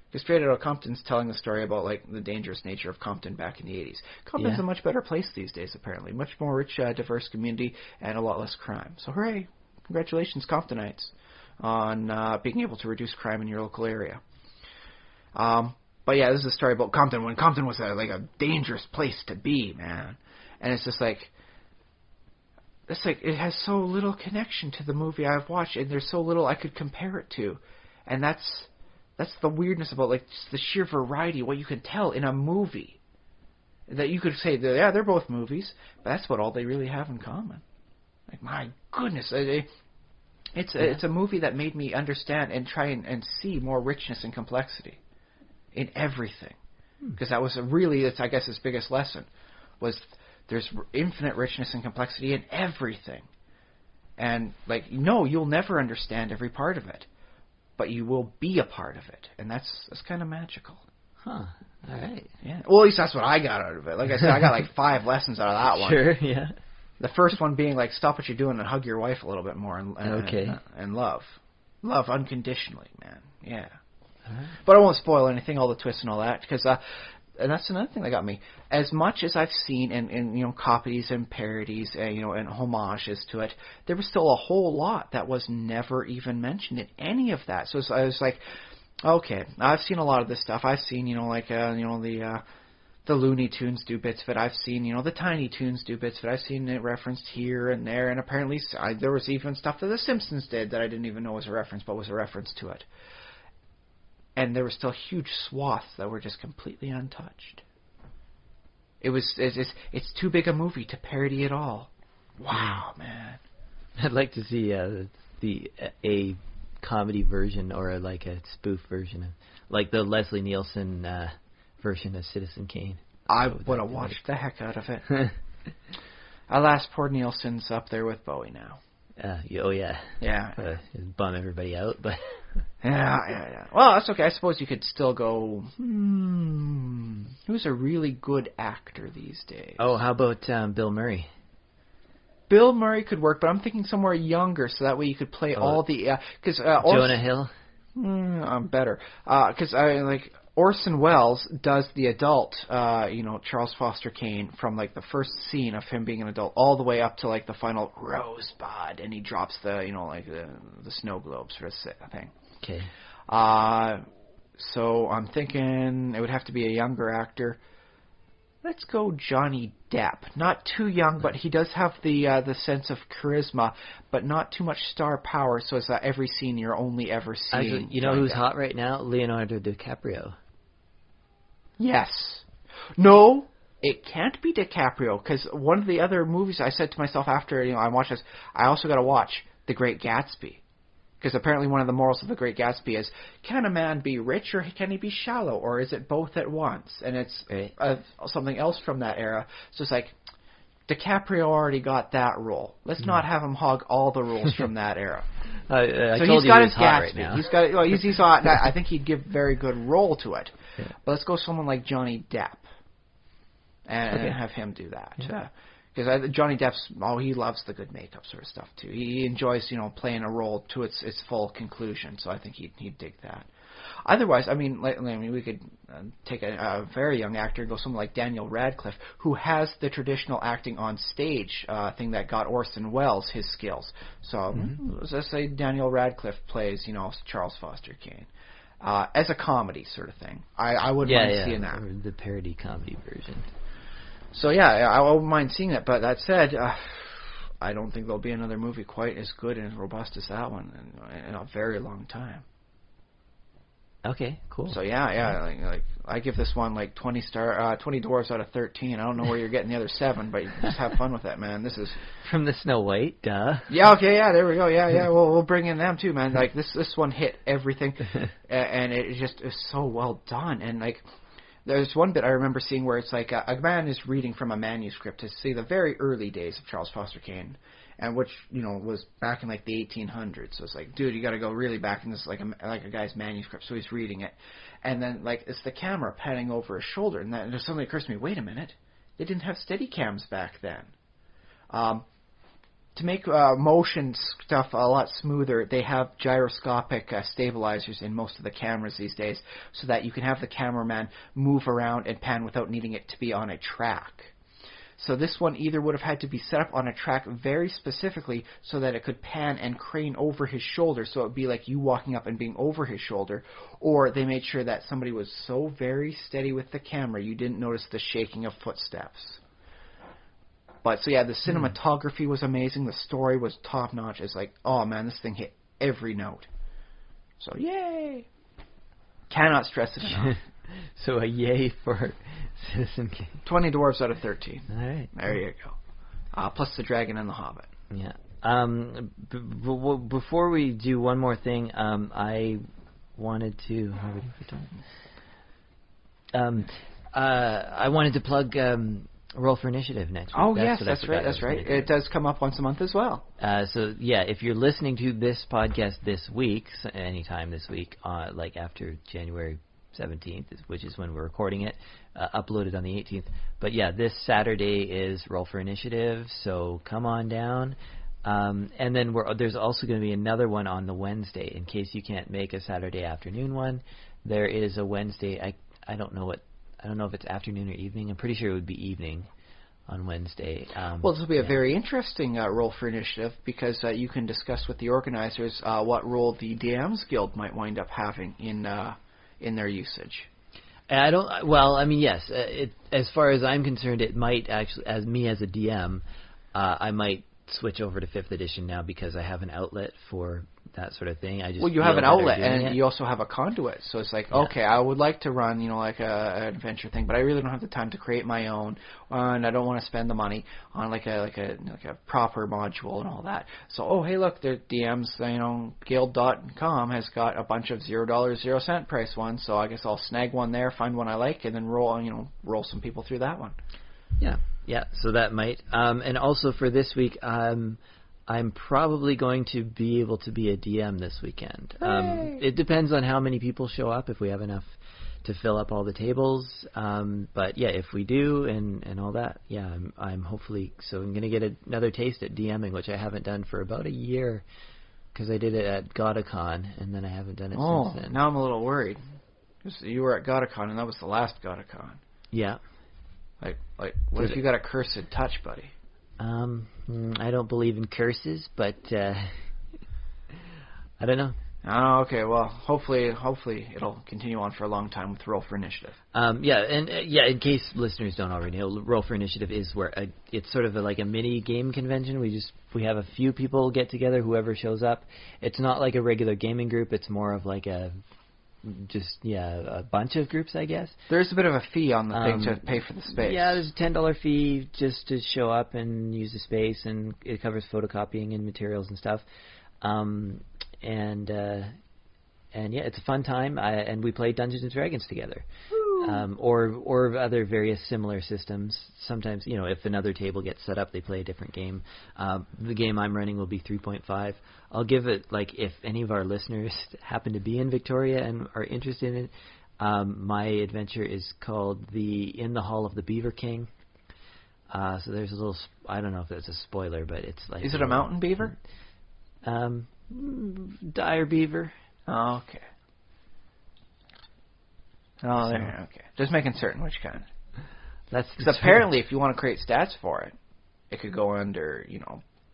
Speaker 3: Because Straight Outta Compton's telling the story about the dangerous nature of Compton back in the 80s. Compton's a much better place these days, apparently. Much more rich, diverse community, and a lot less crime. So hooray! Congratulations, Comptonites, on being able to reduce crime in your local area. But yeah, this is a story about Compton, when Compton was a dangerous place to be, man. And it's just it has so little connection to the movie I've watched, and there's so little I could compare it to. And that's the weirdness about just the sheer variety, what you can tell in a movie. That you could say, yeah, they're both movies, but that's what all they really have in common. My goodness, it's a movie that made me understand and try and see more richness and complexity in everything. Because that was I guess his biggest lesson, was there's infinite richness and complexity in everything. And you'll never understand every part of it, but you will be a part of it, and that's kind of magical.
Speaker 2: Huh. All right.
Speaker 3: Yeah. Well, at least that's what I got out of it. Like I said, I got 5 lessons out of that one.
Speaker 2: Sure. Yeah.
Speaker 3: The first one being like, stop what you're doing and hug your wife a little bit more and love. Love unconditionally, man. Yeah.
Speaker 2: Right.
Speaker 3: But I won't spoil anything, all the twists and all that, because and that's another thing that got me. As much as I've seen and copies and parodies and homages to it, there was still a whole lot that was never even mentioned in any of that. So I was like, okay, I've seen a lot of this stuff. I've seen the Looney Tunes do bits of it. I've seen the Tiny Toons do bits of it. I've seen it referenced here and there, and apparently there was even stuff that the Simpsons did that I didn't even know was a reference, but was a reference to it. And there were still huge swaths that were just completely untouched. It's too big a movie to parody it all. Wow, man.
Speaker 2: I'd like to see a comedy version or like a spoof version of like the Leslie Nielsen version of Citizen Kane.
Speaker 3: I would have watched the heck out of it. Alas, poor Nielsen's up there with Bowie now.
Speaker 2: Yeah. Just bum everybody out, but
Speaker 3: yeah. Well, that's okay. I suppose you could still go. Who's a really good actor these days?
Speaker 2: Oh, how about Bill Murray?
Speaker 3: Bill Murray could work, but I'm thinking somewhere younger, so that way you could play all the because
Speaker 2: Jonah Hill.
Speaker 3: I'm better because Orson Welles does the adult, Charles Foster Kane from like the first scene of him being an adult all the way up to like the final Rosebud, and he drops the the snow globes for a thing.
Speaker 2: Okay.
Speaker 3: So I'm thinking it would have to be a younger actor. Let's go Johnny Depp. Not too young, but he does have the sense of charisma, but not too much star power. So it's every scene you're only ever seeing.
Speaker 2: Actually, who's hot right now? Leonardo DiCaprio.
Speaker 3: Yes. No, it can't be DiCaprio, because one of the other movies I said to myself after I watched this, I also got to watch The Great Gatsby. Because apparently one of the morals of The Great Gatsby is, can a man be rich or can he be shallow? Or is it both at once? And it's something else from that era. So it's like, DiCaprio already got that role. Let's not have him hog all the roles from that era.
Speaker 2: So he's got his
Speaker 3: Gatsby.
Speaker 2: Right now.
Speaker 3: He's hot. I think he'd give very good role to it. Yeah. But let's go someone like Johnny Depp and have him do that. Because Johnny Depp's, he loves the good makeup sort of stuff too. He enjoys, playing a role to its full conclusion. So I think he'd dig that. Otherwise, we could take a very young actor and go someone like Daniel Radcliffe, who has the traditional acting on stage thing that got Orson Welles his skills. So let's say Daniel Radcliffe plays, Charles Foster Kane. As a comedy sort of thing. I wouldn't mind seeing that.
Speaker 2: Or the parody comedy version.
Speaker 3: So I wouldn't mind seeing that. But that said, I don't think there'll be another movie quite as good and as robust as that one in a very long time.
Speaker 2: Okay, cool.
Speaker 3: So like I give this one like 20 dwarves out of 13. I don't know where you're getting the other 7, but just have fun with that, man. This is
Speaker 2: from the Snow White, duh.
Speaker 3: Yeah, okay, there we go. Yeah. We'll bring in them too, man. Like this one hit everything, and it just is so well done. And like, there's one bit I remember seeing where it's like a man is reading from a manuscript to see the very early days of Charles Foster Kane. And which, was back in like the 1800s. So it's like, dude, you got to go really back in this like a guy's manuscript. So he's reading it. And then like it's the camera panning over his shoulder. And then it suddenly occurs to me, wait a minute. They didn't have Steadicams back then. To make motion stuff a lot smoother, they have gyroscopic stabilizers in most of the cameras these days. So that you can have the cameraman move around and pan without needing it to be on a track. So this one either would have had to be set up on a track very specifically so that it could pan and crane over his shoulder, so it would be like you walking up and being over his shoulder, or they made sure that somebody was so very steady with the camera you didn't notice the shaking of footsteps. But so the cinematography was amazing, the story was top notch. It's like, oh man, this thing hit every note. So yay! Cannot stress it enough.
Speaker 2: So a yay for Citizen Kane.
Speaker 3: 20 dwarves out of 13.
Speaker 2: All right.
Speaker 3: There you go. Plus the dragon and the hobbit.
Speaker 2: Yeah. Before we do one more thing, I wanted to... I wanted to plug Roll for Initiative next week.
Speaker 3: Oh, that's right. It does come up once a month as well.
Speaker 2: So, if you're listening to this podcast this week, anytime this week, like after January 17th, which is when we're recording it, uploaded on the 18th. But yeah, this Saturday is Roll for Initiative, so come on down. And then there's also going to be another one on the Wednesday, in case you can't make a Saturday afternoon one. There is a Wednesday. I don't know if it's afternoon or evening. I'm pretty sure it would be evening on Wednesday.
Speaker 3: Well, this will be a very interesting Roll for Initiative, because you can discuss with the organizers what role the DMs Guild might wind up having in their usage.
Speaker 2: Yes. As far as I'm concerned, it might actually, as a DM, I might switch over to 5th edition now because I have an outlet for that sort of thing.
Speaker 3: You have an outlet, and you also have a conduit. So it's like, okay, I would like to run, like an adventure thing, but I really don't have the time to create my own, and I don't want to spend the money on like a proper module and all that. So, hey, look, the DMs, guild.com has got a bunch of $0, 0 cent price ones. So I guess I'll snag one there, find one I like, and then roll some people through that one.
Speaker 2: Yeah, so that might. And also for this week, I'm probably going to be able to be a DM this weekend. It depends on how many people show up, if we have enough to fill up all the tables. But yeah, if we do and all that, yeah, I'm hopefully, so I'm going to get another taste at DMing, which I haven't done for about a year, because I did it at GodaCon, and then I haven't done it since then.
Speaker 3: Now I'm a little worried. You were at GodaCon, and that was the last GodaCon.
Speaker 2: Yeah.
Speaker 3: Like, what if you got a cursed touch, buddy?
Speaker 2: I don't believe in curses, but I don't know.
Speaker 3: Oh, okay. Well, hopefully it'll continue on for a long time with Roll for Initiative.
Speaker 2: In case listeners don't already know, Roll for Initiative is where it's sort of like a mini game convention. We have a few people get together, whoever shows up. It's not like a regular gaming group. It's more of like a bunch of groups, I guess.
Speaker 3: There's a bit of a fee on the thing to pay for the space.
Speaker 2: Yeah, there's a $10 fee just to show up and use the space, and it covers photocopying and materials and stuff. It's a fun time, and we play Dungeons and Dragons together. Or other various similar systems. Sometimes, if another table gets set up, they play a different game. The game I'm running will be 3.5. I'll give it, if any of our listeners happen to be in Victoria and are interested in it, my adventure is called In the Hall of the Beaver King. So there's a little, I don't know if that's a spoiler, but it's like...
Speaker 3: Is it a mountain beaver?
Speaker 2: Dire beaver.
Speaker 3: Oh, okay. Oh, there. Okay. Just making certain which kind.
Speaker 2: That's
Speaker 3: because apparently, if you want to create stats for it, it could go under,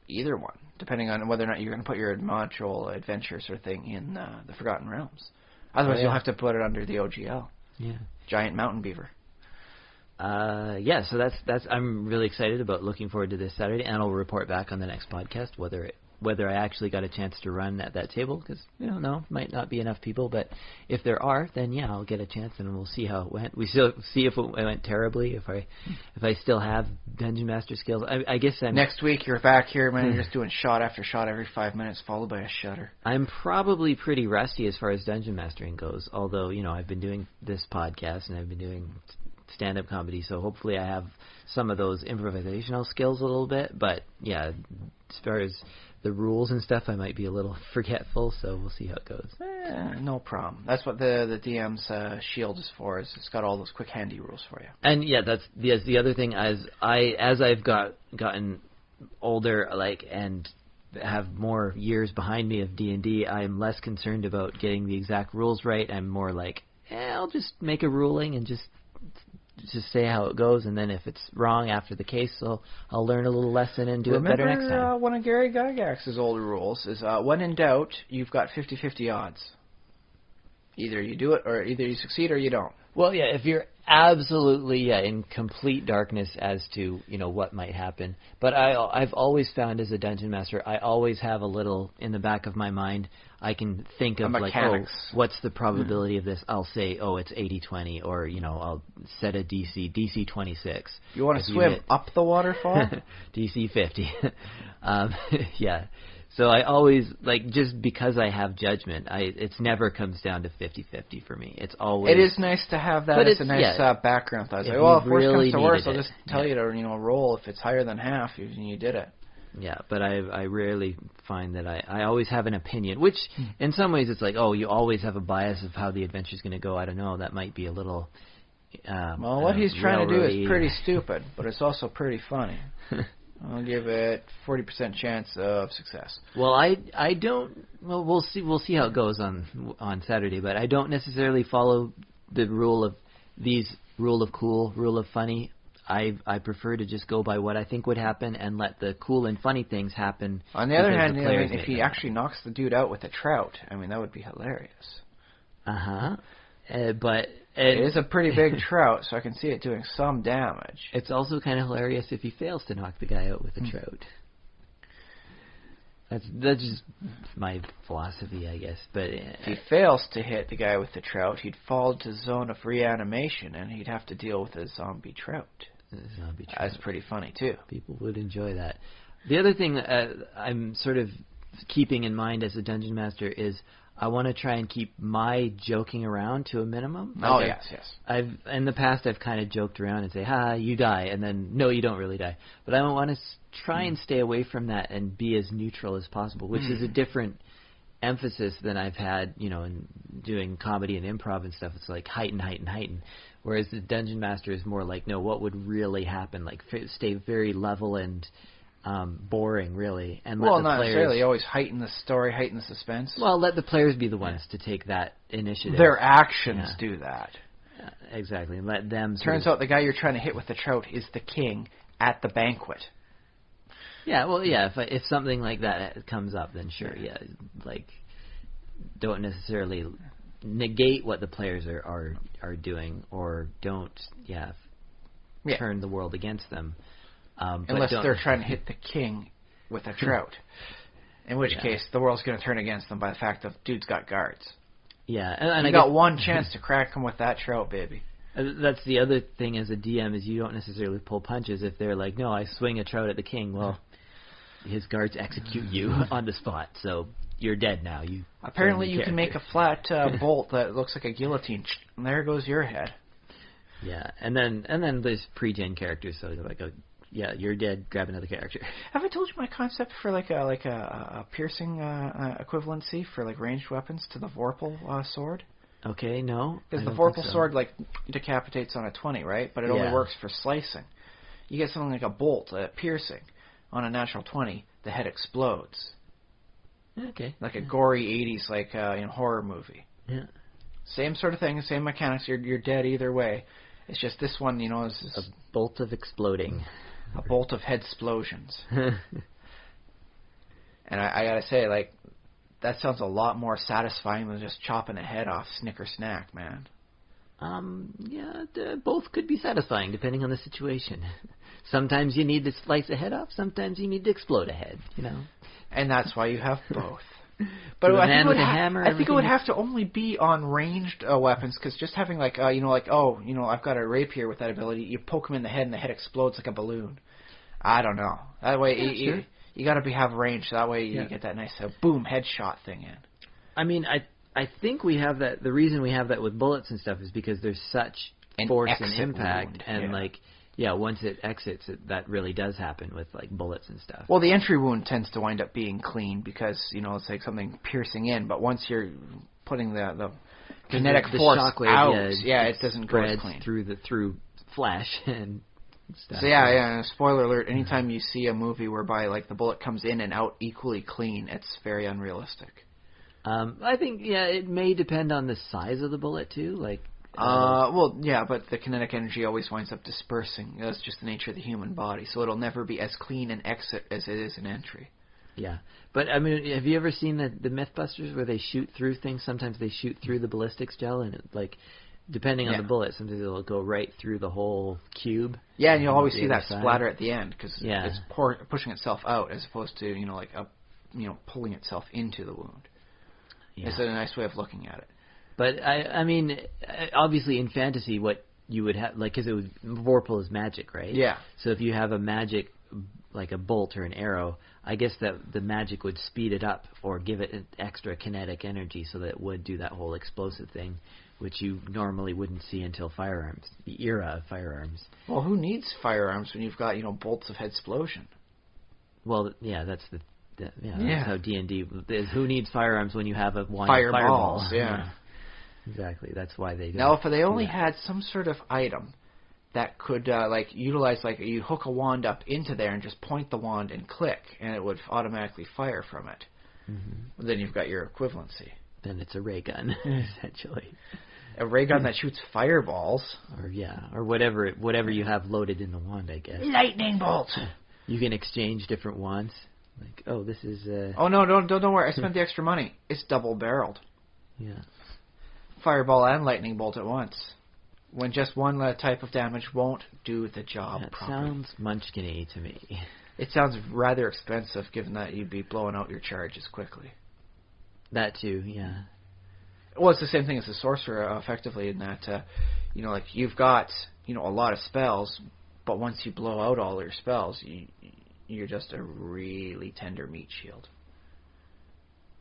Speaker 3: either one, depending on whether or not you're going to put your module adventure sort of thing in the Forgotten Realms. Otherwise, you'll have to put it under the OGL.
Speaker 2: Yeah.
Speaker 3: Giant mountain beaver.
Speaker 2: So that's. I'm really excited about, looking forward to this Saturday, and I'll report back on the next podcast whether I actually got a chance to run at that table, because, might not be enough people, but if there are, then I'll get a chance, and we'll see how it went. We still see if it went terribly, if I still have Dungeon Master skills. I guess
Speaker 3: next week you're back here, man, you're just doing shot after shot every 5 minutes, followed by a shudder.
Speaker 2: I'm probably pretty rusty as far as Dungeon Mastering goes, although, I've been doing this podcast, and I've been doing stand-up comedy, so hopefully I have some of those improvisational skills a little bit, but, yeah, as far as the rules and stuff, I might be a little forgetful, so we'll see how it goes.
Speaker 3: No problem. That's what the DM's shield is for. It's got all those quick, handy rules for you.
Speaker 2: And that's the other thing. As I've gotten older, and have more years behind me of D&D, I'm less concerned about getting the exact rules right. I'm more like, I'll just make a ruling and just say how it goes, and then if it's wrong after the case, I'll learn a little lesson and do it better next time.
Speaker 3: Remember one of Gary Gygax's older rules is, when in doubt, you've got 50-50 odds. Either you do it, or either you succeed or you don't.
Speaker 2: Well, yeah, if you're absolutely in complete darkness as to what might happen, but I've always found as a dungeon master, I always have a little in the back of my mind. I can think of what's the probability of this? I'll say, it's 80-20, or I'll set a DC 26.
Speaker 3: You want to swim up the waterfall?
Speaker 2: DC 50. Yeah. So I always, just because I have judgment, it never comes down to 50-50 for me. It's always...
Speaker 3: It is nice to have that as a nice background. I was like, if worst comes to worst, I'll just tell you to, roll if it's higher than half, and you did it.
Speaker 2: Yeah, but I rarely find that I always have an opinion, which in some ways it's like, oh, you always have a bias of how the adventure's going to go. I don't know. That might be a little.
Speaker 3: Well, what he's trying to do is pretty stupid, but it's also pretty funny. I'll give it 40% chance of success.
Speaker 2: Well, I don't. Well, we'll see how it goes on Saturday, but I don't necessarily follow the rule of cool, rule of funny. I prefer to just go by what I think would happen and let the cool and funny things happen.
Speaker 3: On the other hand, if he actually knocks the dude out with a trout, I mean, that would be hilarious.
Speaker 2: But
Speaker 3: it is a pretty big trout, so I can see it doing some damage.
Speaker 2: It's also kind of hilarious if he fails to knock the guy out with a trout. That's just my philosophy, I guess. But
Speaker 3: if he fails to hit the guy with the trout, he'd fall into the zone of reanimation, and he'd have to deal with a zombie trout. That's pretty funny too.
Speaker 2: People would enjoy that. The other thing I'm sort of keeping in mind as a dungeon master is I want to try and keep my joking around to a minimum.
Speaker 3: Yes.
Speaker 2: In the past I've kind of joked around and say, "Ha, you die," and then no, you don't really die. But I want to try and stay away from that and be as neutral as possible, which is a different emphasis than I've had, in doing comedy and improv and stuff. It's like heighten. Whereas the dungeon master is more like, no, what would really happen? Like stay very level and boring, really, and let the
Speaker 3: not
Speaker 2: players
Speaker 3: necessarily always heighten the story, heighten the suspense.
Speaker 2: Well, let the players be the ones to take that initiative.
Speaker 3: Their actions do that.
Speaker 2: Exactly, and let them.
Speaker 3: Turns out the guy you're trying to hit with the trout is the king at the banquet.
Speaker 2: Yeah, well, yeah. If something like that comes up, then sure, yeah. Like, don't necessarily negate what the players are doing, or don't, turn the world against them.
Speaker 3: Unless they're trying to hit the king with a trout. In which case, the world's going to turn against them by the fact that dude's got guards.
Speaker 2: Yeah. And
Speaker 3: you got one chance to crack him with that trout, baby.
Speaker 2: That's the other thing as a DM is you don't necessarily pull punches. If they're like, no, I swing a trout at the king, well, his guards execute you on the spot. So you're dead now.
Speaker 3: Apparently you can make a flat bolt that looks like a guillotine, and there goes your head.
Speaker 2: Yeah, and then there's pre-gen characters, so like you're dead. Grab another character.
Speaker 3: Have I told you my concept for like a piercing equivalency for like ranged weapons to the Vorpal sword?
Speaker 2: Okay, no.
Speaker 3: Because the Vorpal sword like decapitates on a 20, right? But it only works for slicing. You get something like a bolt, piercing, on a natural 20, the head explodes.
Speaker 2: Okay.
Speaker 3: Like a gory 80s like horror movie.
Speaker 2: Yeah.
Speaker 3: Same sort of thing, same mechanics. You're dead either way. It's just this one, is
Speaker 2: a bolt of exploding.
Speaker 3: A bolt of head explosions. And I gotta say, like, that sounds a lot more satisfying than just chopping a head off snicker snack, man.
Speaker 2: Both could be satisfying depending on the situation. Sometimes you need to slice a head off, sometimes you need to explode a head,
Speaker 3: And that's why you have both. But I think it would have to only be on ranged weapons, because just having I've got a rapier with that ability, you poke him in the head and the head explodes like a balloon. I don't know. That way, you got to have range. So that way you get that nice boom headshot thing in.
Speaker 2: I mean, I think we have that. The reason we have that with bullets and stuff is because there's such force and impact, wound. And once it exits, that really does happen with like bullets and stuff.
Speaker 3: Well, the entry wound tends to wind up being clean because it's like something piercing in. But once you're putting the kinetic force
Speaker 2: shockwave,
Speaker 3: out, it doesn't go as clean
Speaker 2: through flesh and stuff.
Speaker 3: So spoiler alert: anytime you see a movie whereby like the bullet comes in and out equally clean, it's very unrealistic.
Speaker 2: I think it may depend on the size of the bullet too, like.
Speaker 3: But the kinetic energy always winds up dispersing. That's just the nature of the human body, so it'll never be as clean an exit as it is an entry.
Speaker 2: Yeah, but I mean, have you ever seen the Mythbusters where they shoot through things? Sometimes they shoot through the ballistics gel, and depending on the bullet, sometimes it'll go right through the whole cube. Yeah,
Speaker 3: and you'll always see that splatter at the end because it's pushing itself out as opposed to pulling itself into the wound. Yeah. It's a nice way of looking at it.
Speaker 2: But I mean, obviously in fantasy, what you would have, because Vorpal is magic, right?
Speaker 3: Yeah.
Speaker 2: So if you have a magic, like a bolt or an arrow, I guess that the magic would speed it up or give it an extra kinetic energy, so that it would do that whole explosive thing, which you normally wouldn't see until firearms, the era of firearms.
Speaker 3: Well, who needs firearms when you've got bolts of head explosion?
Speaker 2: Well, yeah, that's
Speaker 3: Yeah.
Speaker 2: that's how D&D is. Who needs firearms when you have a wand
Speaker 3: Fireballs,
Speaker 2: of fireball?
Speaker 3: yeah.
Speaker 2: Exactly. That's why they do.
Speaker 3: Now, if they only
Speaker 2: that.
Speaker 3: had some sort of item that could like utilize, like you hook a wand up into there and just point the wand and click, and it would automatically fire from it.
Speaker 2: Mm-hmm.
Speaker 3: Then you've got your equivalency.
Speaker 2: Then it's a ray gun, essentially.
Speaker 3: A ray gun that shoots fireballs.
Speaker 2: Or whatever you have loaded in the wand, I guess.
Speaker 3: Lightning bolt.
Speaker 2: You can exchange different wands. Like, oh, this is.
Speaker 3: Oh no! Don't worry. I spent the extra money. It's double-barreled.
Speaker 2: Yeah.
Speaker 3: Fireball and lightning bolt at once. When just one type of damage won't do the job properly.
Speaker 2: Sounds munchkin-y to me.
Speaker 3: It sounds rather expensive, given that you'd be blowing out your charges quickly.
Speaker 2: That too, yeah.
Speaker 3: Well, it's the same thing as a sorcerer, effectively, in that, like you've got, a lot of spells, but once you blow out all your spells, you're just a really tender meat shield.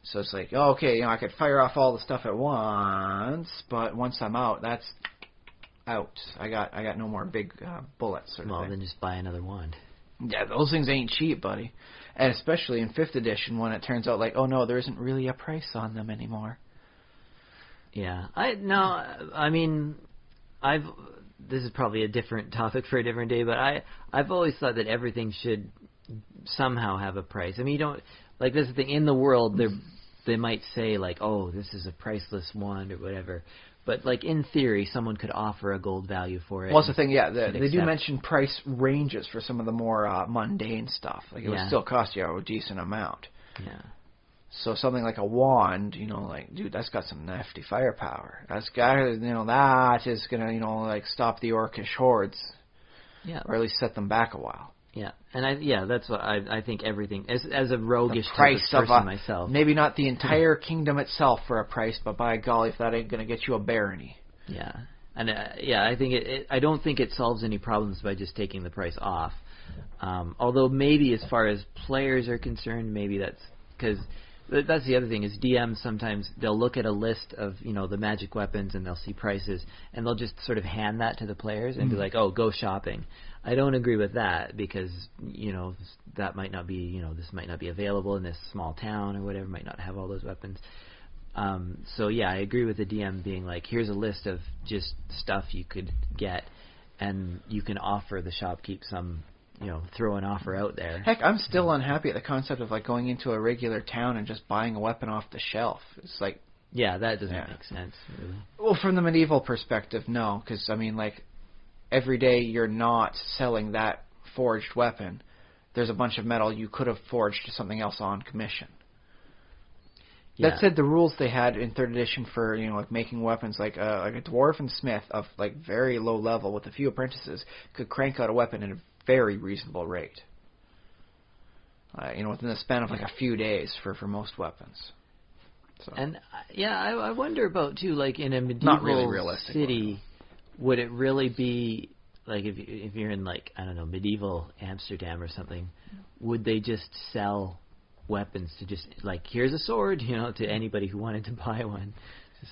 Speaker 3: So it's like, oh, okay, I could fire off all the stuff at once, but once I'm out, that's out. I got no more big bullets.
Speaker 2: Well, then just buy another wand.
Speaker 3: Yeah, those things ain't cheap, buddy. And especially in 5th edition when it turns out like, oh no, there isn't really a price on them anymore.
Speaker 2: Yeah. This is probably a different topic for a different day, but I've always thought that everything should somehow have a price. I mean, you don't, like, this is the thing, in the world, they might say, like, oh, this is a priceless wand or whatever. But, like, in theory, someone could offer a gold value for it.
Speaker 3: Well, that's the thing, yeah. They do mention price ranges for some of the more mundane stuff. Like, it would still cost you a decent amount.
Speaker 2: Yeah.
Speaker 3: So something like a wand, like, dude, that's got some nifty firepower. That's got, that is going to, like, stop the orcish hordes.
Speaker 2: Yeah. Or
Speaker 3: at least set them back a while.
Speaker 2: Yeah, and that's what I think everything, as a roguish
Speaker 3: type of person
Speaker 2: myself.
Speaker 3: Maybe not the entire kingdom itself for a price, but by golly, if that ain't going to get you a barony.
Speaker 2: Yeah, and I think I don't think it solves any problems by just taking the price off. Although maybe as far as players are concerned, maybe that's because that's the other thing is DMs sometimes they'll look at a list of the magic weapons and they'll see prices and they'll just sort of hand that to the players and be like, oh, go shopping. I don't agree with that because that might not be this might not be available in this small town or whatever, might not have all those weapons. So yeah, I agree with the DM being like, here's a list of just stuff you could get and you can offer the shopkeep some throw an offer out there.
Speaker 3: Heck, I'm still unhappy at the concept of like going into a regular town and just buying a weapon off the shelf. It's like,
Speaker 2: yeah, that doesn't make sense, really.
Speaker 3: Well, from the medieval perspective, no, because I mean, like, every day you're not selling that forged weapon. There's a bunch of metal you could have forged something else on commission. Yeah. That said, the rules they had in 3rd edition for like making weapons, like a dwarven smith of like very low level with a few apprentices could crank out a weapon in a very reasonable rate. Within the span of like a few days for most weapons. So.
Speaker 2: And I wonder about too, like in a medieval
Speaker 3: not really realistic
Speaker 2: city, would it really be like if you're in like I don't know medieval Amsterdam or something, would they just sell weapons to just like here's a sword to anybody who wanted to buy one?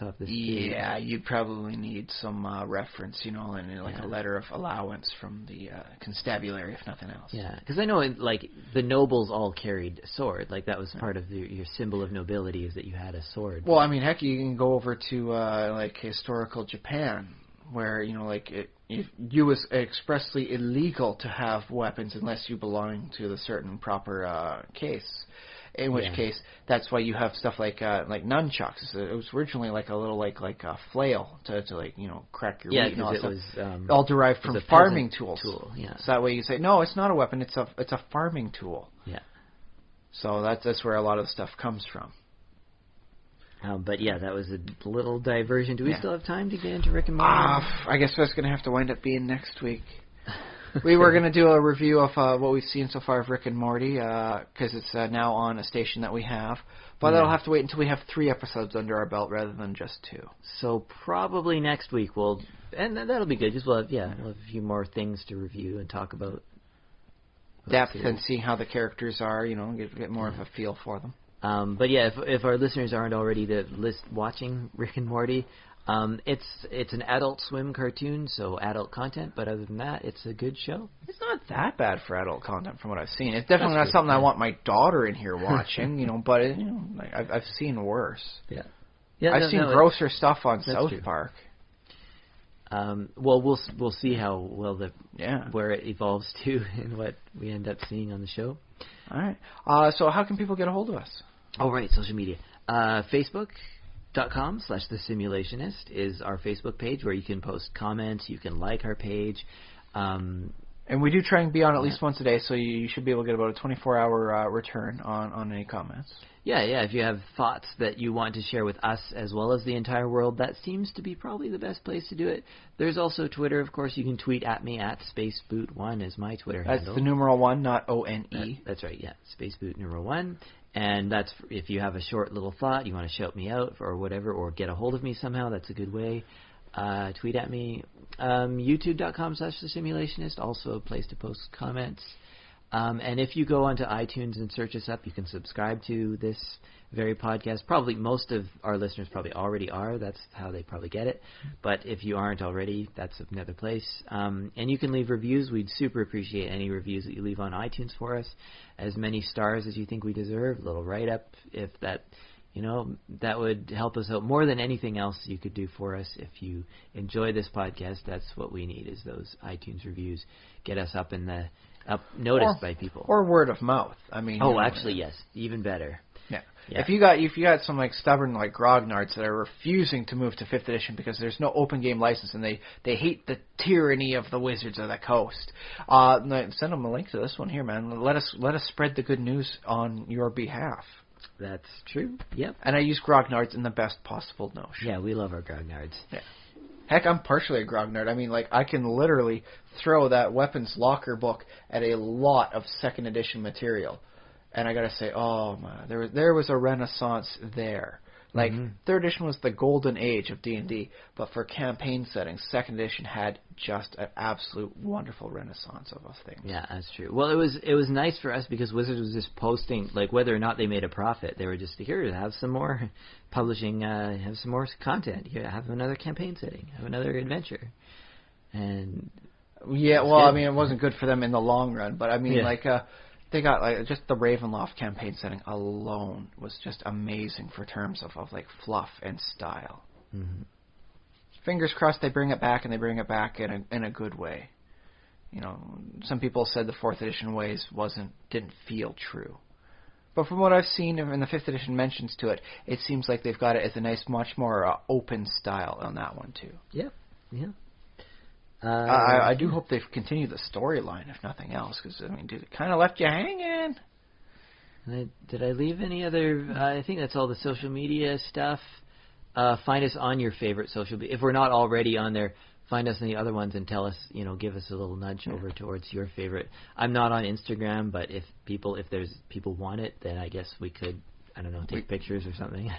Speaker 2: Off the
Speaker 3: yeah, you'd probably need some reference, and like a letter of allowance from the constabulary, if nothing else.
Speaker 2: Yeah, because I know like the nobles all carried a sword. Like that was part of your symbol of nobility is that you had a sword.
Speaker 3: Well, I mean, heck, you can go over to like historical Japan, where it was expressly illegal to have weapons unless you belong to the certain proper case. In which case, that's why you have stuff like nunchucks. It was originally like a little like a flail to like crack your wheat and all that stuff. Was all derived from farming tools.
Speaker 2: Yeah.
Speaker 3: So that way you say no, it's not a weapon. It's a farming tool.
Speaker 2: Yeah. So
Speaker 3: that's where a lot of the stuff comes from.
Speaker 2: But yeah, that was a little diversion. Do we still have time to get into Rick and Morty?
Speaker 3: I guess that's going to have to wind up being next week. We were going to do a review of what we've seen so far of Rick and Morty, because it's now on a station that we have. But that'll have to wait until we have 3 episodes under our belt rather than just 2.
Speaker 2: So probably next week and that'll be good. Just we'll have a few more things to review and talk about.
Speaker 3: Depth and see how the characters are, get more of a feel for them.
Speaker 2: But yeah, if our listeners aren't already watching Rick and Morty, It's an Adult Swim cartoon, so adult content. But other than that, it's a good show.
Speaker 3: It's not that bad for adult content, from what I've seen. It's definitely not
Speaker 2: true,
Speaker 3: something I
Speaker 2: yeah.
Speaker 3: want my daughter in here watching, But I've seen worse.
Speaker 2: Yeah.
Speaker 3: I've seen grosser stuff on South
Speaker 2: true.
Speaker 3: Park.
Speaker 2: Well, we'll see how well
Speaker 3: Yeah.
Speaker 2: where it evolves to and what we end up seeing on the show.
Speaker 3: All right. So how can people get a hold of us?
Speaker 2: Oh, right, social media. Facebook.com/thesimulationist is our Facebook page where you can post comments. You can like our page.
Speaker 3: And we do try and be on at least once a day, so you should be able to get about a 24-hour return on any comments.
Speaker 2: Yeah. If you have thoughts that you want to share with us as well as the entire world, that seems to be probably the best place to do it. There's also Twitter, of course. You can tweet at me at SpaceBoot1 is my Twitter handle.
Speaker 3: That's the numeral 1, not O-N-E.
Speaker 2: That's right, yeah. SpaceBoot numeral 1. And that's if you have a short little thought, you want to shout me out or whatever, or get a hold of me somehow, that's a good way. Tweet at me. YouTube.com/thesimulationist, also a place to post comments. And if you go onto iTunes and search us up, you can subscribe to this very podcast. Probably most of our listeners probably already are. That's how they probably get it. But if you aren't already, that's another place. And you can leave reviews. We'd super appreciate any reviews that you leave on iTunes for us. As many stars as you think we deserve. A little write-up if that... that would help us out more than anything else you could do for us. If you enjoy this podcast, that's what we need, is those iTunes reviews. Get us up noticed by people.
Speaker 3: Or word of mouth. I mean.
Speaker 2: Actually, yes. Even better.
Speaker 3: Yeah.
Speaker 2: Yeah.
Speaker 3: If you got some stubborn grognards that are refusing to move to 5th edition because there's no open game license and they hate the tyranny of the Wizards of the Coast, send them a link to this one here, man. Let us spread the good news on your behalf.
Speaker 2: That's true. Yep.
Speaker 3: And I use grognards in the best possible notion.
Speaker 2: Yeah, we love our grognards.
Speaker 3: Yeah. Heck, I'm partially a grognard. I mean, I can literally throw that weapons locker book at a lot of 2nd edition material. And I gotta say, oh my, there was a renaissance there. 3rd edition was the golden age of D&D, but for campaign settings, 2nd edition had just an absolute wonderful renaissance of things.
Speaker 2: Yeah, that's true. Well, it was nice for us because Wizards was just posting, whether or not they made a profit, they were just, here, have some more publishing, have some more content. Here, have another campaign setting, have another adventure. And
Speaker 3: yeah, well, I mean, it wasn't good for them in the long run, but I mean, they got just the Ravenloft campaign setting alone was just amazing for terms of fluff and style.
Speaker 2: Mm-hmm.
Speaker 3: Fingers crossed they bring it back, and they bring it back in a good way. Some people said the 4th edition ways didn't feel true, but from what I've seen in the 5th edition mentions to it, it seems like they've got it as a nice, much more open style on that one too.
Speaker 2: Yep. Yeah.
Speaker 3: I do hope they've continued the storyline, if nothing else, because, I mean, dude, it kind of left you hanging.
Speaker 2: Did I leave any other... I think that's all the social media stuff. Find us on your favorite social media. If we're not already on there, find us on the other ones and tell us, give us a little nudge over towards your favorite. I'm not on Instagram, but if there's people want it, then I guess we could, I don't know, take pictures or something.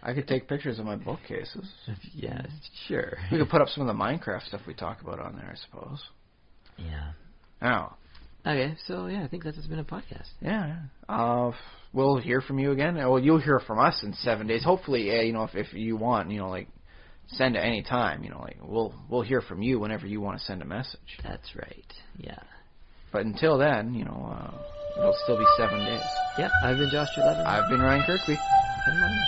Speaker 3: I could take pictures of my bookcases.
Speaker 2: Yeah, sure.
Speaker 3: We could put up some of the Minecraft stuff we talk about on there, I suppose.
Speaker 2: Yeah.
Speaker 3: Oh.
Speaker 2: Okay, so yeah, I think that's been a podcast.
Speaker 3: Yeah. We'll hear from you again. Well, you'll hear from us in 7 days. Hopefully, if you want, send at any time. We'll hear from you whenever you want to send a message.
Speaker 2: That's right. Yeah.
Speaker 3: But until then, it'll still be 7 days.
Speaker 2: Yeah. I've been Josh Levin.
Speaker 3: I've been Ryan Kirkby.
Speaker 2: Bye.